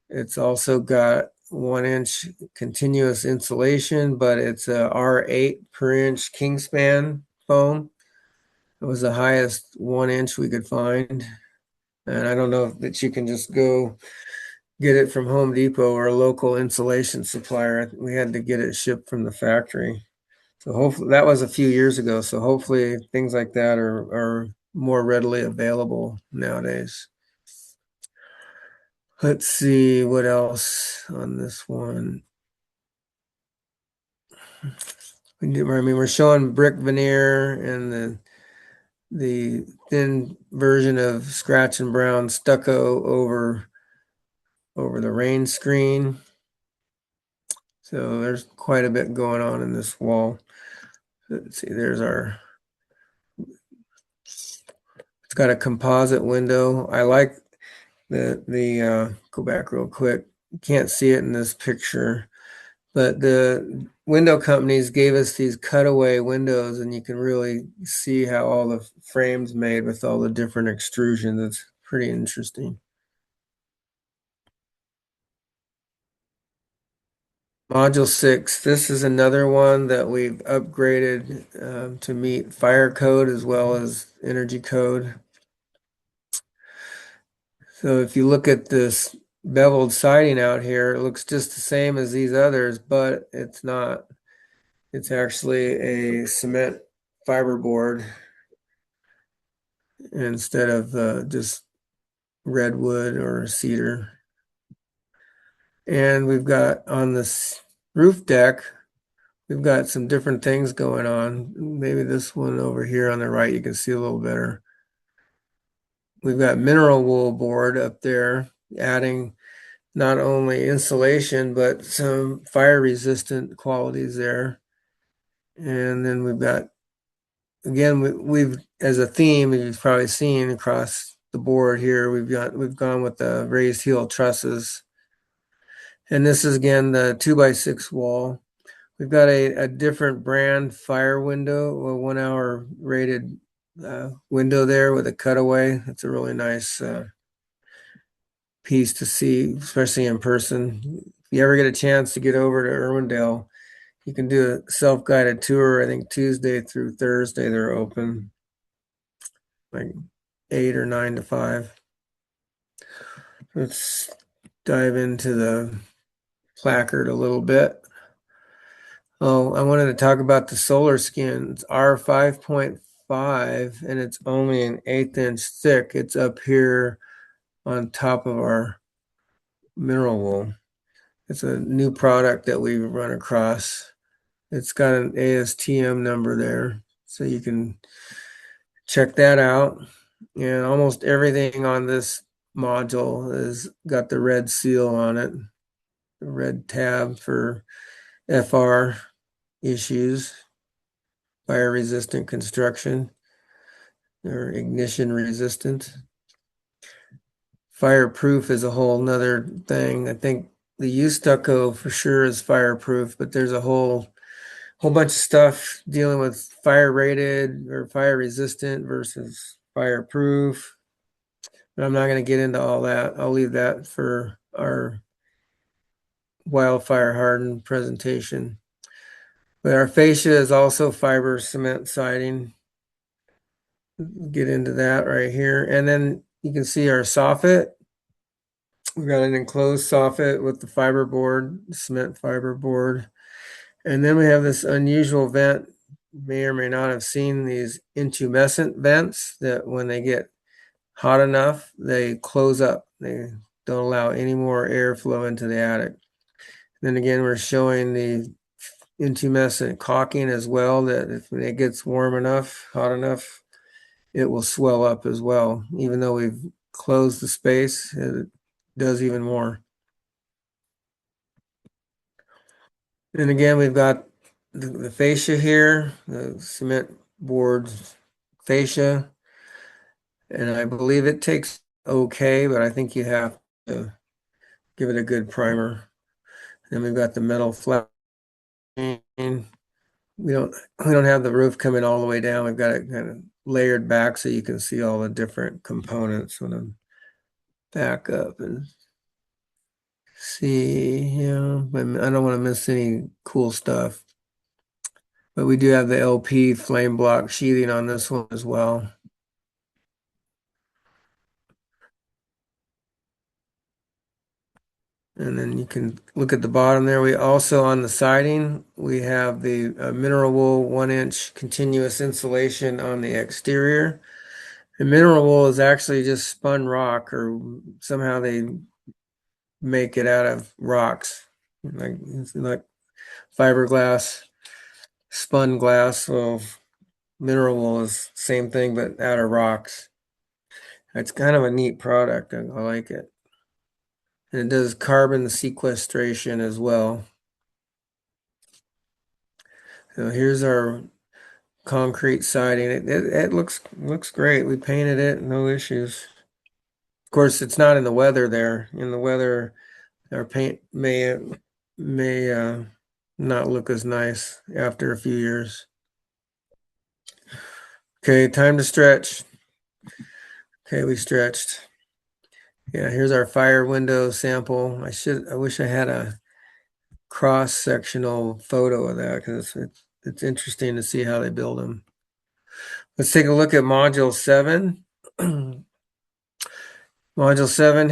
It's also got 1-inch continuous insulation, but it's a R8 per inch Kingspan foam. It was the highest 1-inch we could find. And I don't know that you can just go get it from Home Depot or a local insulation supplier. We had to get it shipped from the factory. So hopefully that was a few years ago. So hopefully things like that are more readily available nowadays. Let's see what else on this one. I mean, we're showing brick veneer and the thin version of scratch and brown stucco over the rain screen. So there's quite a bit going on in this wall. Let's see, it's got a composite window. I like go back real quick. You can't see it in this picture, but the window companies gave us these cutaway windows, and you can really see how all the frames made with all the different extrusions. It's pretty interesting. Module 6, this is another one that we've upgraded to meet fire code as well as energy code. So if you look at this beveled siding out here, it looks just the same as these others, but it's not. It's actually a cement fiberboard instead of just redwood or cedar. And we've got on this roof deck, we've got some different things going on. Maybe this one over here on the right, you can see a little better. We've got mineral wool board up there, adding not only insulation, but some fire resistant qualities there. And then we've got, again, we've as a theme, you've probably seen across the board here, we've gone with the raised heel trusses. And this is again the 2x6 wall. We've got a different brand fire window, a 1 hour rated window there with a cutaway. It's a really nice piece to see, especially in person. If you ever get a chance to get over to Irwindale, you can do a self-guided tour. I think Tuesday through Thursday they're open, like 8 or 9 to 5. Let's dive into the placard a little bit. Oh, I wanted to talk about the solar skin. It's R5.5 and it's only an 1/8 inch thick. It's up here on top of our mineral wool. It's a new product that we've run across. It's got an ASTM number there, so you can check that out. And almost everything on this module has got the red seal on it, the red tab for FR issues, fire resistant construction, or ignition resistant. Fireproof is a whole nother thing. I think the U stucco for sure is fireproof, but there's a whole bunch of stuff dealing with fire rated or fire resistant versus fireproof. But I'm not going to get into all that. I'll leave that for our wildfire hardened presentation. But our fascia is also fiber cement siding. Get into that right here. And then you can see our soffit. We've got an enclosed soffit with the fiberboard, cement fiberboard. And then we have this unusual vent. You may or may not have seen these intumescent vents that when they get hot enough, they close up. They don't allow any more airflow into the attic. Then again, we're showing the intumescent caulking as well, that if it gets warm enough, hot enough, it will swell up as well. Even though we've closed the space, it does even more. And again, we've got the fascia here, the cement board fascia, and I believe it takes okay, but I think you have to give it a good primer. Then we've got the metal flat. We don't have the roof coming all the way down. We've got it kind of layered back so you can see all the different components when I'm back up and see. I don't want to miss any cool stuff. But we do have the LP flame block sheathing on this one as well. And then you can look at the bottom there. We also, on the siding, we have the mineral wool 1-inch continuous insulation on the exterior. And mineral wool is actually just spun rock, or somehow they make it out of rocks, like fiberglass, spun glass. Well, mineral wool is same thing, but out of rocks. It's kind of a neat product. I like it. And it does carbon sequestration as well. So here's our concrete siding. It looks great. We painted it, no issues. Of course, it's not in the weather there. In the weather, our paint may not look as nice after a few years. Okay, time to stretch. Okay, we stretched. Yeah, here's our fire window sample. I wish I had a cross-sectional photo of that because it's interesting to see how they build them. Let's take a look at module 7. Module 7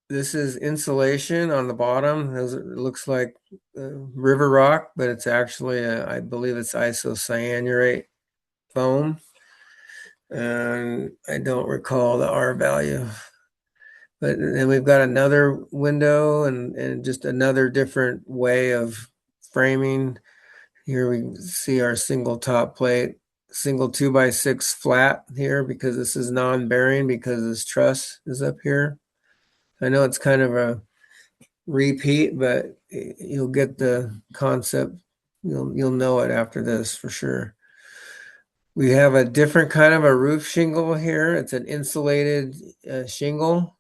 this is insulation on the bottom. It looks like river rock, but it's actually, I believe it's isocyanurate foam. And I don't recall the R value. But then we've got another window and just another different way of framing. Here we see our single top plate, single 2x6 flat here because this is non-bearing because this truss is up here. I know it's kind of a repeat, but you'll get the concept. You'll know it after this for sure. We have a different kind of a roof shingle here. It's an insulated shingle.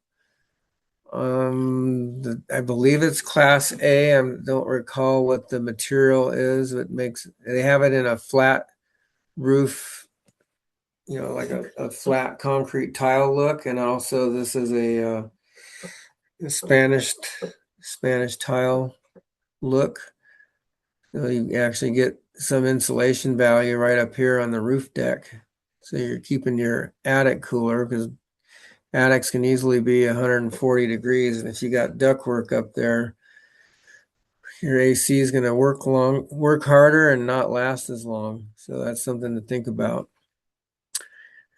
I believe it's class A. I don't recall what the material is. They have it in a flat roof, like a flat concrete tile look, and also this is a Spanish tile look. So you actually get some insulation value right up here on the roof deck. So you're keeping your attic cooler because attics can easily be 140 degrees. And if you got ductwork up there, your AC is going to work harder and not last as long. So that's something to think about.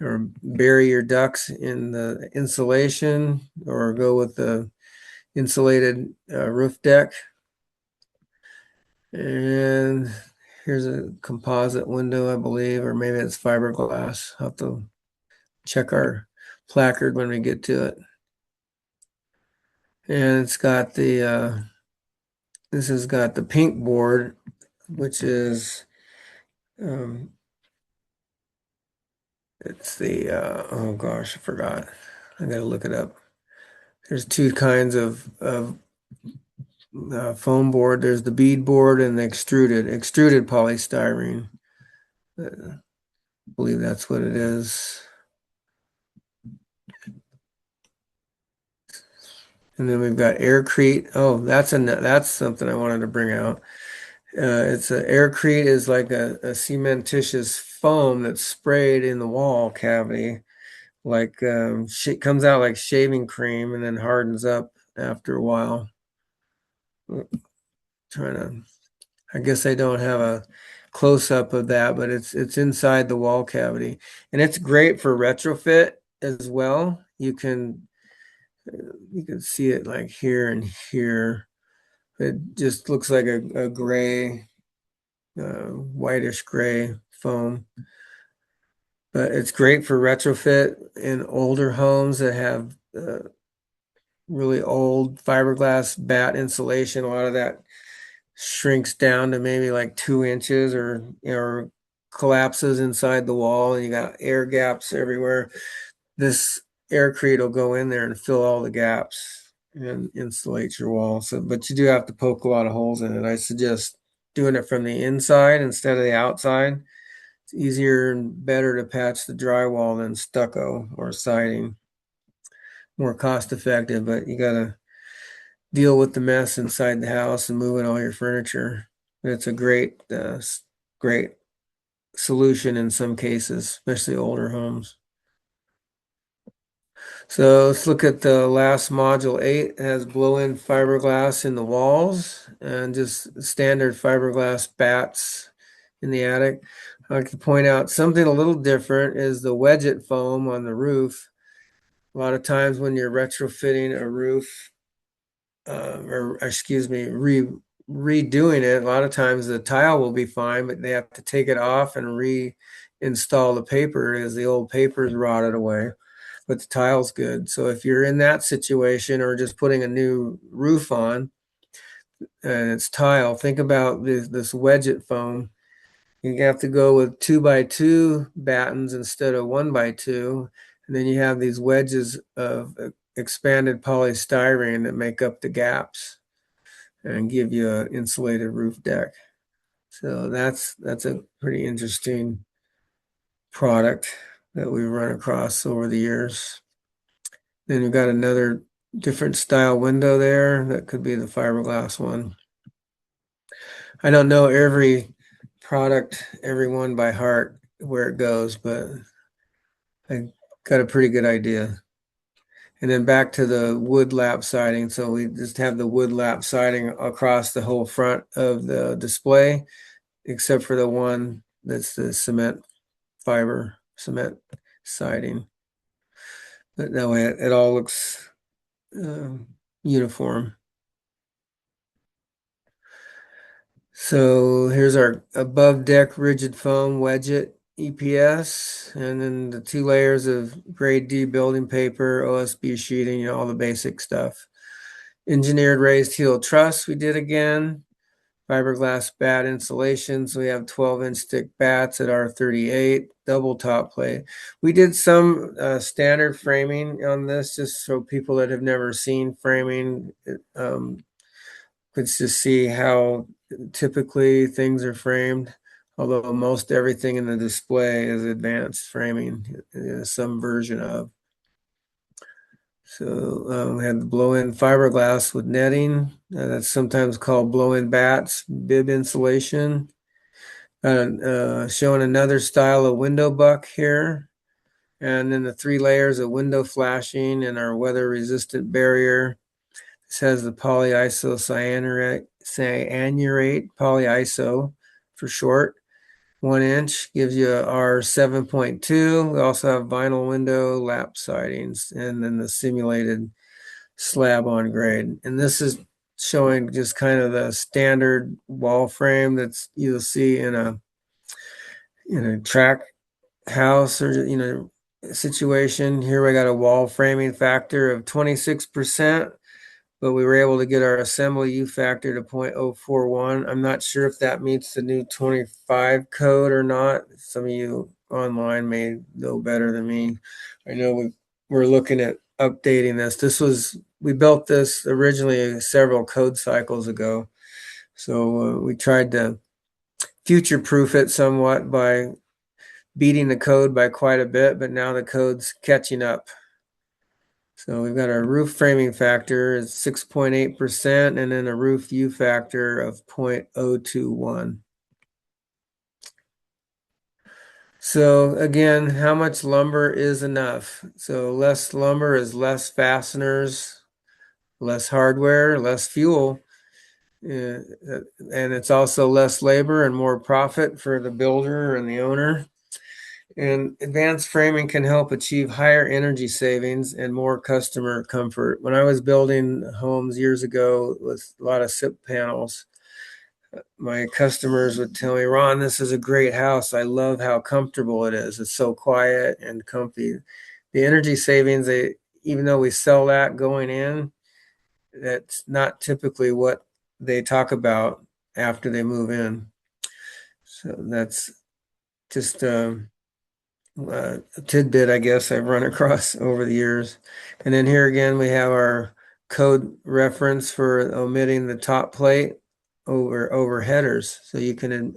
Or bury your ducts in the insulation or go with the insulated roof deck. And here's a composite window, I believe, or maybe it's fiberglass. I'll have to check our placard when we get to it. And it's got this has got the pink board, which is, it's the, oh gosh, I forgot. I gotta look it up. There's two kinds of foam board. There's the bead board and the extruded polystyrene. I believe that's what it is. And then we've got aircrete. Oh, that's something I wanted to bring out. It's a aircrete is like a cementitious foam that's sprayed in the wall cavity, like comes out like shaving cream and then hardens up after a while. I guess I don't have a close up of that, but it's inside the wall cavity, and it's great for retrofit as well. You can see it like here and here. It just looks like a gray, whitish gray foam. But it's great for retrofit in older homes that have really old fiberglass bat insulation. A lot of that shrinks down to maybe like 2 inches or collapses inside the wall, and you got air gaps everywhere. This aircrete will go in there and fill all the gaps and insulate your wall. So, but you do have to poke a lot of holes in it. I suggest doing it from the inside instead of the outside. It's easier and better to patch the drywall than stucco or siding. More cost effective, but you gotta deal with the mess inside the house and moving all your furniture. It's a great solution in some cases, especially older homes. So let's look at the last module 8. It has blow-in fiberglass in the walls and just standard fiberglass bats in the attic. I'd like to point out something a little different is the wedget foam on the roof. A lot of times when you're retrofitting a roof, or excuse me, redoing it, a lot of times the tile will be fine, but they have to take it off and reinstall the paper as the old paper is rotted away. But the tile's good. So if you're in that situation or just putting a new roof on and it's tile, think about this wedget foam. You have to go with 2x2 battens instead of 1x2. And then you have these wedges of expanded polystyrene that make up the gaps and give you an insulated roof deck. So that's a pretty interesting product that we've run across over the years. Then you've got another different style window there. That could be the fiberglass one. I don't know every product, every one by heart where it goes, but I got a pretty good idea. And then back to the wood lap siding. So we just have the wood lap siding across the whole front of the display, except for the one that's the cement siding. But that way it all looks uniform. So here's our above deck rigid foam wedget EPS, and then the 2 layers of grade D building paper, OSB sheeting, all the basic stuff. Engineered raised heel truss we did again. Fiberglass bat insulation. So we have 12-inch thick bats at R38, double top plate. We did some standard framing on this just so people that have never seen framing could just see how typically things are framed. Although most everything in the display is advanced framing, some version of. So we had the blow-in fiberglass with netting. That's sometimes called blow-in bats, bib insulation. Showing another style of window buck here. And then the 3 layers of window flashing and our weather-resistant barrier. This has the polyiso cyanurate, polyiso for short. 1 inch gives you our 7.2. We also have vinyl window lap sidings and then the simulated slab on grade. And this is showing just kind of the standard wall frame that's you'll see in a track house or situation. Here we got a wall framing factor of 26%. But we were able to get our assembly U factor to 0.041. I'm not sure if that meets the new 25 code or not. Some of you online may know better than me. I know we're looking at updating this. We built this originally several code cycles ago. So we tried to future-proof it somewhat by beating the code by quite a bit, but now the code's catching up. So we've got our roof framing factor is 6.8% and then a roof U factor of 0.021. So again, how much lumber is enough? So less lumber is less fasteners, less hardware, less fuel. And it's also less labor and more profit for the builder and the owner. And advanced framing can help achieve higher energy savings and more customer comfort. When I was building homes years ago with a lot of SIP panels, My customers would tell me, Ron, this is a great house. I love how comfortable it is. It's so quiet and comfy. The energy savings, even though we sell that going in, that's not typically what they talk about after they move in. So that's just a tidbit, I guess, I've run across over the years. And then here again, we have our code reference for omitting the top plate over headers. So you can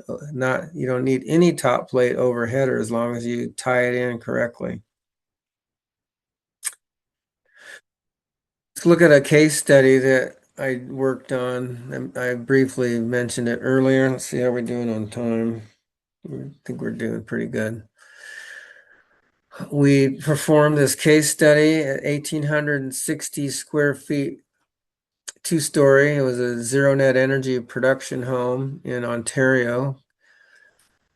you don't need any top plate over header as long as you tie it in correctly. Let's look at a case study that I worked on. I briefly mentioned it earlier. Let's see how we're doing on time. I think we're doing pretty good. We performed this case study at 1,860 square feet, 2-story. It was a zero net energy production home in Ontario.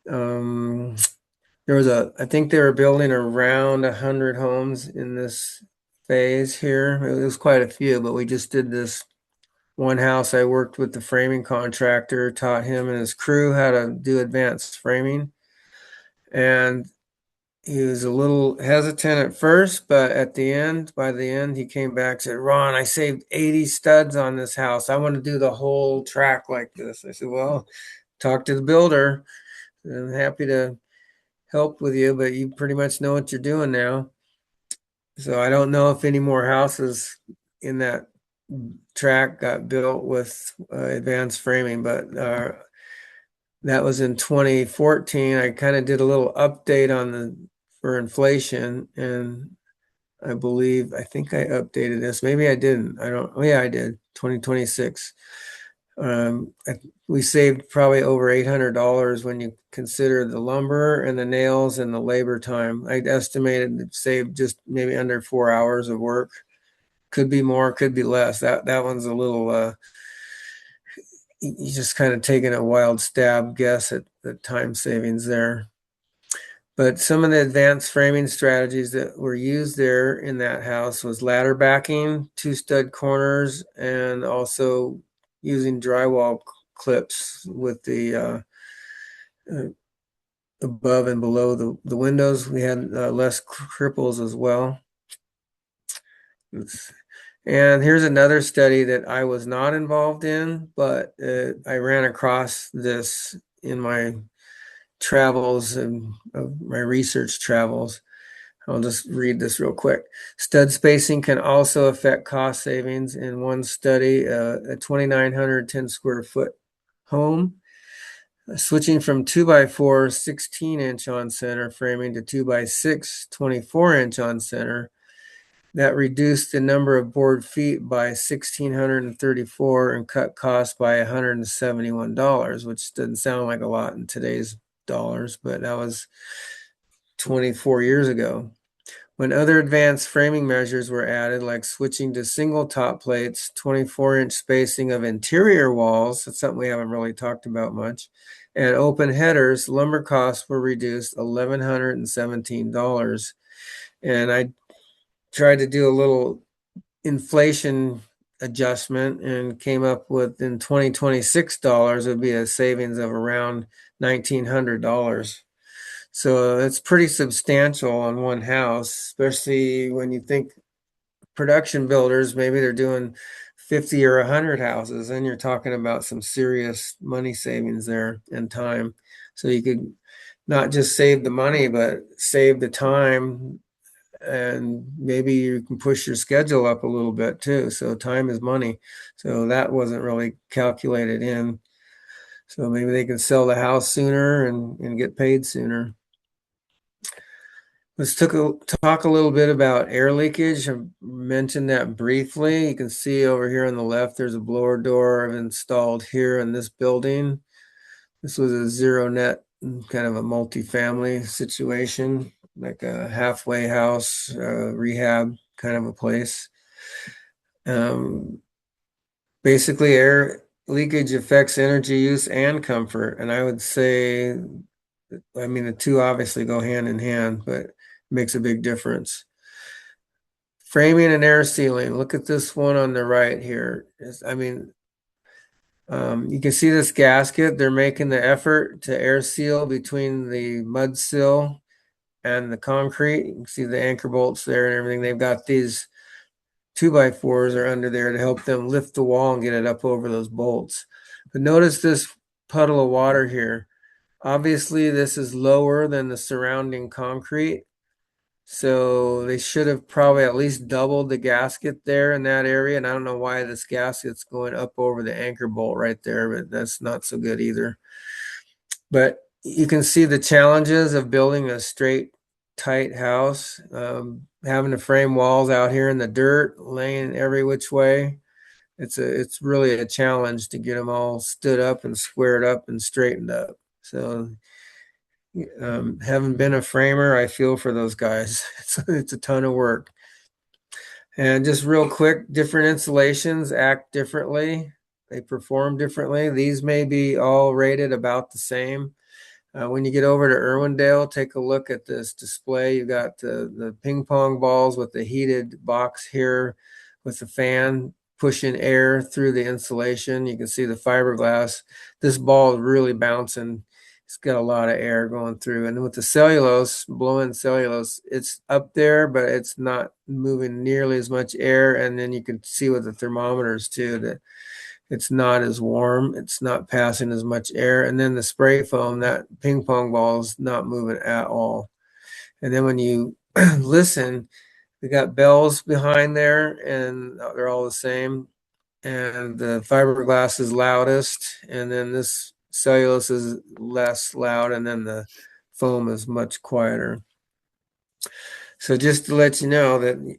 I think they were building around 100 homes in this phase here. It was quite a few, but we just did this one house. I worked with the framing contractor, taught him and his crew how to do advanced framing. And he was a little hesitant at first, but by the end, he came back and said, Ron, I saved 80 studs on this house. I want to do the whole track like this. I said, well, talk to the builder. I'm happy to help with you, but you pretty much know what you're doing now. So I don't know if any more houses in that track got built with advanced framing, but that was in 2014. I kind of did a little update for inflation, and I think I updated this. Maybe I didn't. I don't. Oh yeah, I did. 2026. We saved probably over $800 when you consider the lumber and the nails and the labor time. I estimated it saved just maybe under 4 hours of work. Could be more, could be less. That one's a little. You just kind of taking a wild stab guess at the time savings there. But some of the advanced framing strategies that were used there in that house was ladder backing, 2 stud corners, and also using drywall clips with the above and below the windows. We had less cripples as well. And here's another study that I was not involved in, but I ran across this in my travels and my research travels. I'll just read this real quick. Stud spacing can also affect cost savings. In one study, a 2,910 square foot home, switching from 2x4 16-inch on center framing to 2x6 24-inch on center, that reduced the number of board feet by 1,634 and cut costs by $171, which doesn't sound like a lot in today's dollars, but that was 24 years ago. When other advanced framing measures were added, like switching to single top plates, 24-inch spacing of interior walls, that's something we haven't really talked about much, and open headers, lumber costs were reduced $1,117. And I tried to do a little inflation adjustment and came up with, in 2026 dollars, it would be a savings of around $1,900. So it's pretty substantial on one house, especially when you think production builders, maybe they're doing 50 or 100 houses, and you're talking about some serious money savings there and time. So you could not just save the money, but save the time, and maybe you can push your schedule up a little bit too. So time is money. So that wasn't really calculated in. So maybe they can sell the house sooner and get paid sooner. Let's talk a little bit about air leakage. I mentioned that briefly. You can see over here on the left, there's a blower door I've installed here in this building. This was a zero net, kind of a multi-family situation, like a halfway house, rehab kind of a place. Basically, air leakage affects energy use and comfort. And I would say, I mean, the two obviously go hand in hand, but makes a big difference. Framing and air sealing. Look at this one on the right here. I mean, You can see this gasket. They're making the effort to air seal between the mud sill and the concrete. You can see the anchor bolts there and everything. They've got these 2x4s are under there to help them lift the wall and get it up over those bolts. But notice this puddle of water here. Obviously, this is lower than the surrounding concrete. So they should have probably at least doubled the gasket there in that area. And I don't know why this gasket's going up over the anchor bolt right there, but that's not so good either. But you can see the challenges of building a straight, tight house, having to frame walls out here in the dirt, laying every which way. It's really a challenge to get them all stood up and squared up and straightened up. So having been a framer, I feel for those guys. It's a ton of work. And just real quick, different insulations act differently. They perform differently. These may be all rated about the same. When you get over to Irwindale, take a look at this display. You got the ping pong balls with the heated box here with the fan pushing air through the insulation. You can see the fiberglass. This ball is really bouncing. It's got a lot of air going through. And with the cellulose, blow-in cellulose, it's up there, but it's not moving nearly as much air. And then you can see with the thermometers too that it's not as warm. It's not passing as much air. And then the spray foam, that ping pong ball is not moving at all. And then when you listen, we got bells behind there and they're all the same. And the fiberglass is loudest. And then this cellulose is less loud. And then the foam is much quieter. So just to let you know that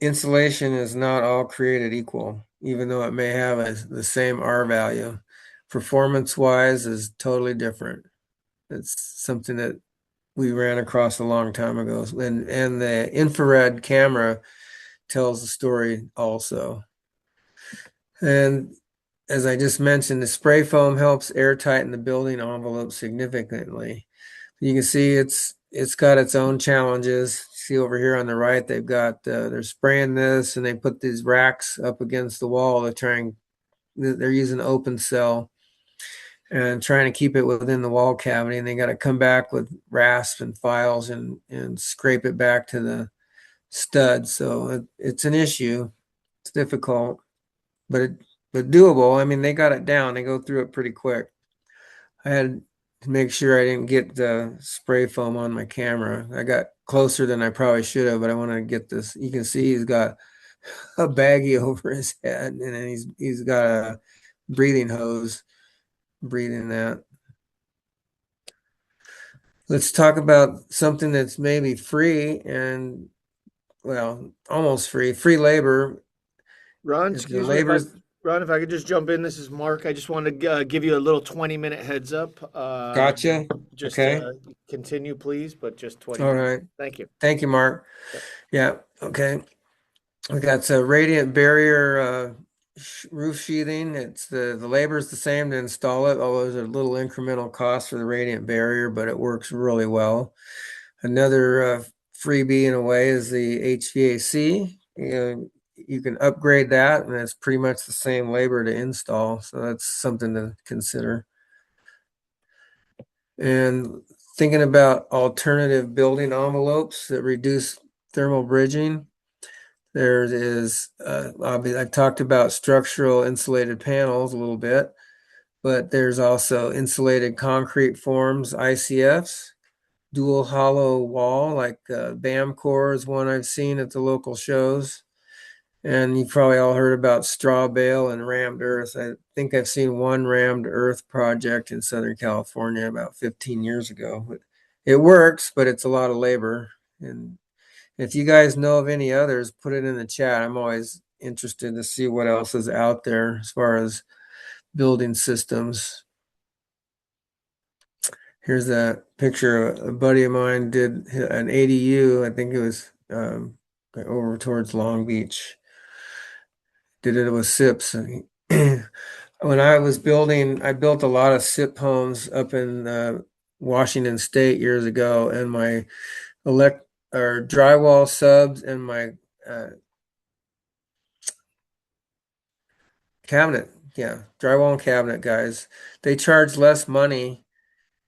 insulation is not all created equal, even though it may have the same R value. Performance wise is totally different. It's something that we ran across a long time ago. And the infrared camera tells the story also. And as I just mentioned, the spray foam helps air tighten the building envelope significantly. You can see it's got its own challenges. See over here on the right, they've got they're spraying this, and they put these racks up against the wall to try and they're using open cell and trying to keep it within the wall cavity. And they got to come back with rasps and files and scrape it back to the stud. So it's an issue. It's difficult, but doable. I mean, they got it down. They go through it pretty quick. I had to make sure I didn't get the spray foam on my camera. I got closer than I probably should have, but I want to get this. You can see he's got a baggie over his head, and then he's got a breathing hose breathing that. Let's talk about something that's maybe free and, well, almost free labor. Ron, If the excuse me if I, labor's Ron, if I could just jump in. This is Mark. I just wanted to give you a little 20-minute heads up. Gotcha. Just Okay. continue, please, but just 20 All minutes. right. Thank you. Thank you, Mark. Yep. Yeah. Okay. We got a radiant barrier roof sheathing. It's the labor is the same to install it, although there's a little incremental cost for the radiant barrier, but it works really well. Another freebie in a way is the HVAC. You can upgrade that, and it's pretty much the same labor to install. So that's something to consider. And thinking about alternative building envelopes that reduce thermal bridging. There is, I've talked about structural insulated panels a little bit, but there's also insulated concrete forms, ICFs, dual hollow wall, like BAMCore is one I've seen at the local shows. And you've probably all heard about straw bale and rammed earth. I think I've seen one rammed earth project in Southern California about 15 years ago. But it works, but it's a lot of labor. And if you guys know of any others, put it in the chat. I'm always interested to see what else is out there as far as building systems. Here's a picture. A buddy of mine did an ADU. I think it was over towards Long Beach. Did it with SIPs. When I was building, I built a lot of SIP homes up in Washington State years ago, and my drywall subs and my cabinet yeah, drywall and cabinet guys. They charge less money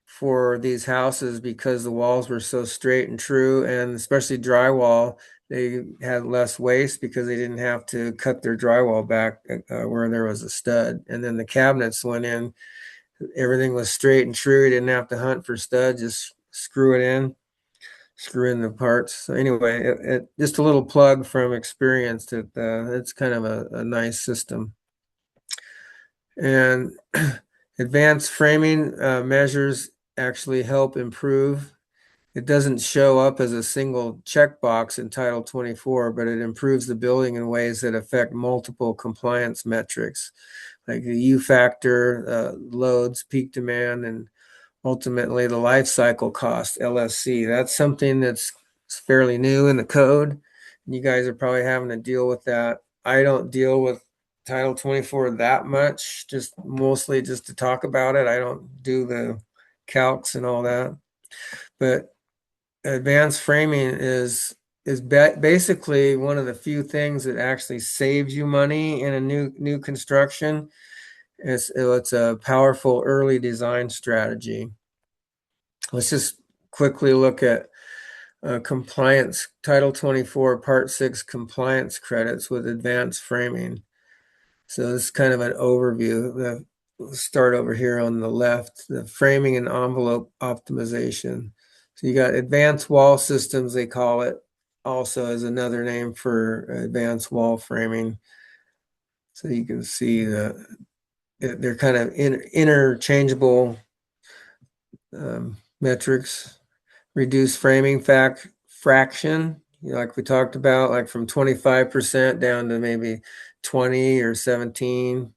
for these houses because the walls were so straight and true, and especially drywall, they had less waste because they didn't have to cut their drywall back where there was a stud. And then the cabinets went in, everything was straight and true. You didn't have to hunt for studs, just screw it in, screw in the parts. So anyway, just a little plug from experience that it's kind of a nice system. And advanced framing measures actually help improve. It doesn't show up as a single checkbox in Title 24, but it improves the building in ways that affect multiple compliance metrics, like the U factor, loads, peak demand, and ultimately the life cycle cost, LSC. That's something that's fairly new in the code. You guys are probably having to deal with that. I don't deal with Title 24 that much, just mostly just to talk about it. I don't do the calcs and all that. But advanced framing is basically one of the few things that actually saves you money in a new construction. It's a powerful early design strategy. Let's just quickly look at compliance, Title 24, Part 6 compliance credits with advanced framing. So this is kind of an overview. We'll start over here on the left, the framing and envelope optimization. So you got advanced wall systems, they call it, also as another name for advanced wall framing. So you can see they're kind of interchangeable metrics. Reduce framing fraction, like we talked about, like from 25% down to maybe 20 or 17.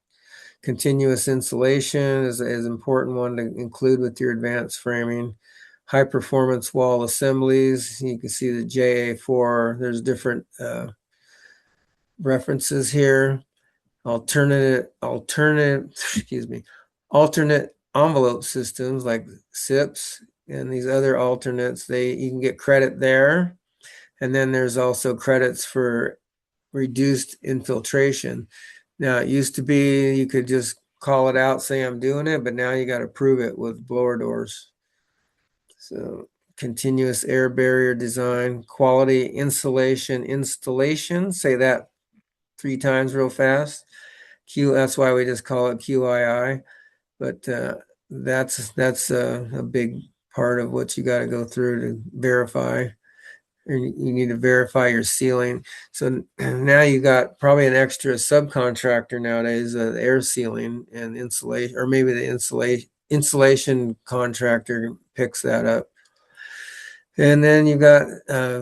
Continuous insulation is an important one to include with your advanced framing. High performance wall assemblies. You can see the JA4. There's different references here. Alternate, excuse me, alternate envelope systems like SIPs and these other alternates. You can get credit there. And then there's also credits for reduced infiltration. Now, it used to be you could just call it out, say I'm doing it, but now you got to prove it with blower doors. So, continuous air barrier design, quality insulation installation. Say that 3 times real fast. That's why we just call it QII. But that's a big part of what you got to go through to verify. You need to verify your sealing. So now you got probably an extra subcontractor nowadays, air sealing and insulation, or maybe the insulation contractor picks that up. And then you got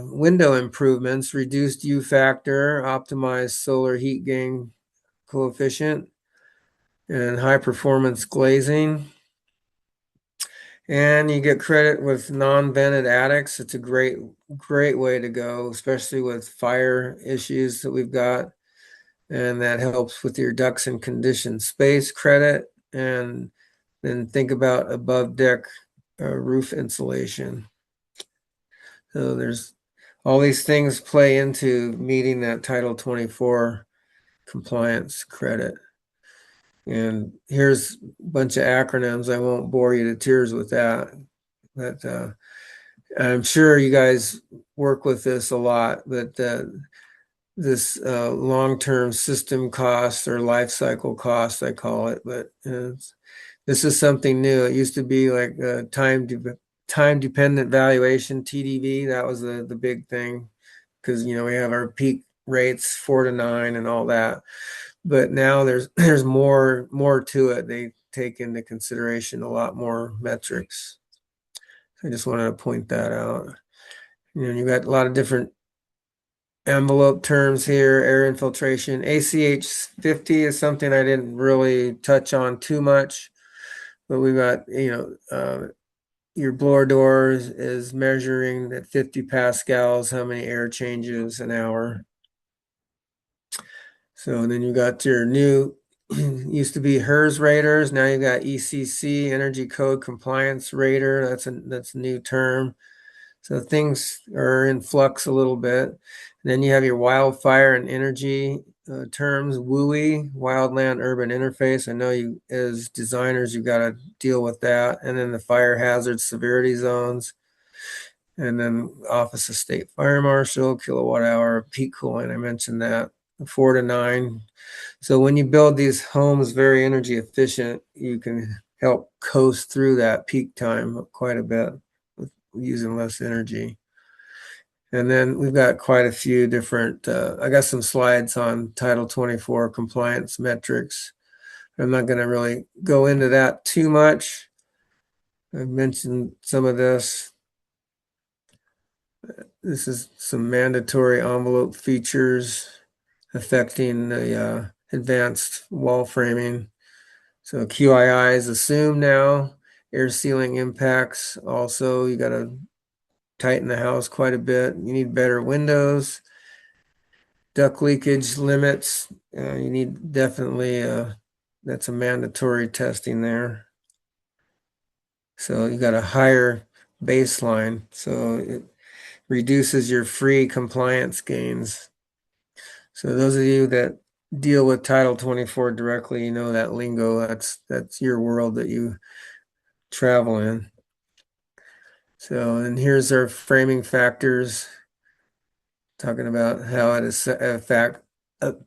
window improvements, reduced U factor, optimized solar heat gain coefficient, and high performance glazing. And you get credit with non-vented attics. It's a great way to go, especially with fire issues that we've got. And that helps with your ducts and conditioned space credit. And then think about above deck roof insulation. So there's all these things play into meeting that Title 24 compliance credit. And here's a bunch of acronyms. I won't bore you to tears with that. But I'm sure you guys work with this a lot, but this long-term system cost or life cycle cost, I call it. But this is something new. It used to be like time dependent valuation, TDV. That was the big thing because we have our peak rates 4 to 9 and all that. But now there's more to it. They take into consideration a lot more metrics. I just wanted to point that out. You've got a lot of different envelope terms here. Air infiltration. ACH 50 is something I didn't really touch on too much, but we've got your blower doors is measuring at 50 pascals how many air changes an hour. So then you got your new, used to be HERS raters. Now you got ECC, Energy Code Compliance Rater. That's a new term. So things are in flux a little bit. And then you have your wildfire and energy terms, WUI, wildland urban interface. I know you, as designers, you got to deal with that. And then the fire hazard severity zones. And then Office of State Fire Marshal, kilowatt hour, peak cooling. I mentioned that 4 to 9. So when you build these homes very energy efficient, you can help coast through that peak time quite a bit with using less energy. And then we've got quite a few different, I got some slides on Title 24 compliance metrics. I'm not going to really go into that too much. I've mentioned some of this. This is some mandatory envelope features affecting the advanced wall framing. So QII is assumed now. Air sealing impacts also. You got to tighten the house quite a bit. You need better windows. Duct leakage limits. You need definitely, that's a mandatory testing there. So you got a higher baseline. So it reduces your free compliance gains. So those of you that deal with Title 24 directly, you know that lingo. That's your world that you travel in. So, and here's our framing factors, talking about how it is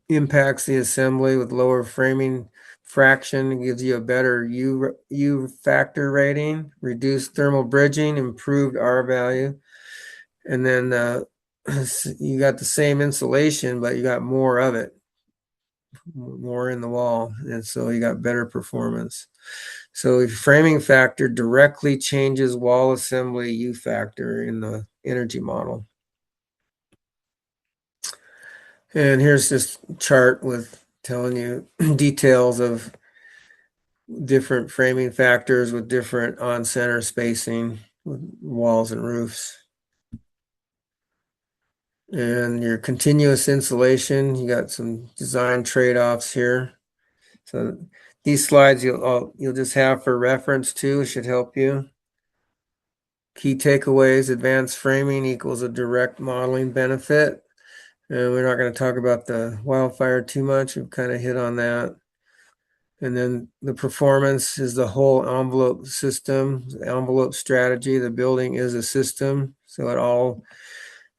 impacts the assembly with lower framing fraction. It gives you a better U factor rating, reduced thermal bridging, improved R value, and then you got the same insulation, but you got more of it, more in the wall, and so you got better performance. So framing factor directly changes wall assembly U factor in the energy model. And here's this chart with telling you details of different framing factors with different on-center spacing with walls and roofs. And your continuous insulation, you got some design trade-offs here. So these slides you'll just have for reference too, should help you. Key takeaways: advanced framing equals a direct modeling benefit. And we're not going to talk about the wildfire too much. We've kind of hit on that. And then the performance is the whole envelope system, envelope strategy. The building is a system, so it all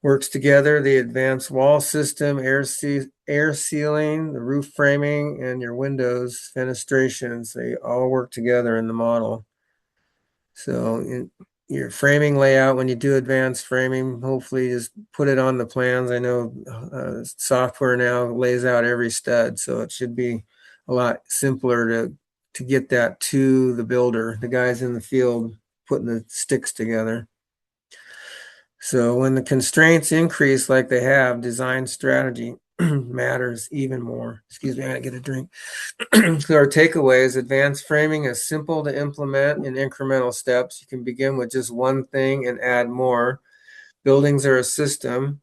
works together. The advanced wall system, air sealing, the roof framing, and your windows, fenestrations, they all work together in the model. So in your framing layout, when you do advanced framing, hopefully just put it on the plans. I know software now lays out every stud, so it should be a lot simpler to get that to the builder, the guys in the field putting the sticks together. So when the constraints increase like they have, design strategy matters even more. Excuse me, I gotta get a drink. So our takeaway is advanced framing is simple to implement in incremental steps. You can begin with just one thing and add more. Buildings are a system.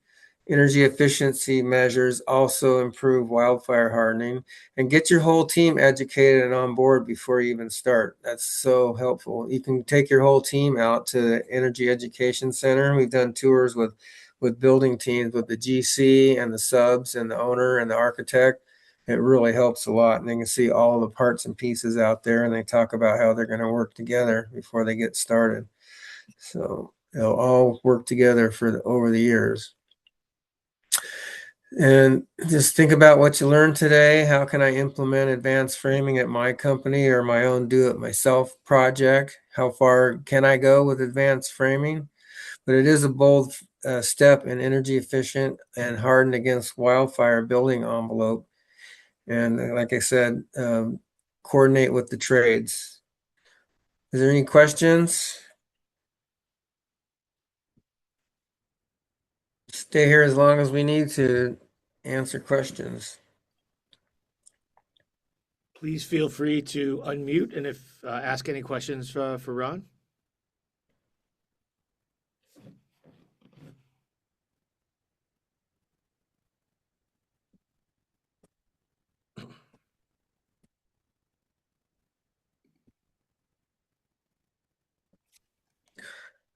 Energy efficiency measures also improve wildfire hardening, and get your whole team educated and on board before you even start. That's so helpful. You can take your whole team out to the Energy Education Center. We've done tours with building teams, with the GC and the subs and the owner and the architect. It really helps a lot. And they can see all the parts and pieces out there, and they talk about how they're going to work together before they get started. So they'll all work together over the years. And just think about what you learned today. How can I implement advanced framing at my company or my own do-it-myself project? How far can I go with advanced framing? But it is a bold step in energy efficient and hardened against wildfire building envelope. And like I said, coordinate with the trades. Is there any questions? Stay here as long as we need to answer questions. Please feel free to unmute and if ask any questions for Ron.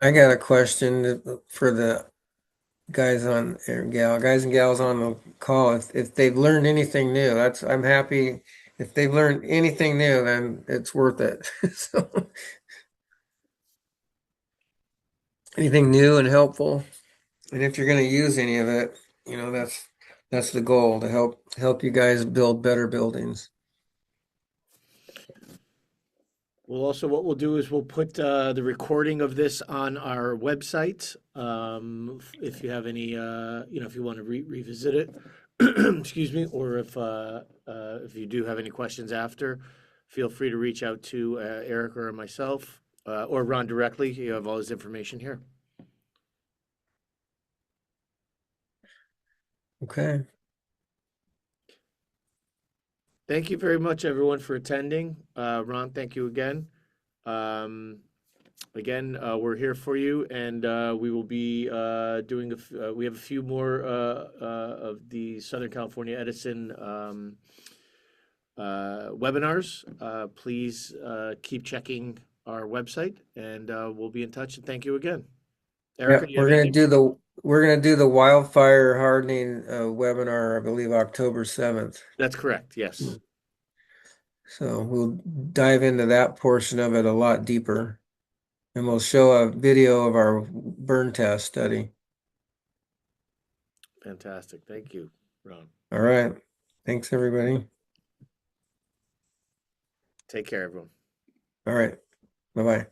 I got a question for guys and gals on the call, if they've learned anything new, I'm happy. If they've learned anything new, then it's worth it. So anything new and helpful. And if you're going to use any of it, that's the goal, to help you guys build better buildings. We'll also, what we'll do is we'll put the recording of this on our website. If you have any, if you want to revisit it, excuse me, or if you do have any questions after, feel free to reach out to Eric or myself, or Ron directly. You have all his information here. Okay. Thank you very much, everyone, for attending. Ron, thank you again. Um, we're here for you, and we will be we have a few more of the Southern California Edison webinars. Please keep checking our website, and we'll be in touch. And thank you again. Yeah, Erica, do you have anything? we're gonna do the wildfire hardening webinar, I believe October 7th. That's correct. Yes. So we'll dive into that portion of it a lot deeper. And we'll show a video of our burn test study. Fantastic. Thank you, Ron. All right. Thanks, everybody. Take care, everyone. All right. Bye-bye.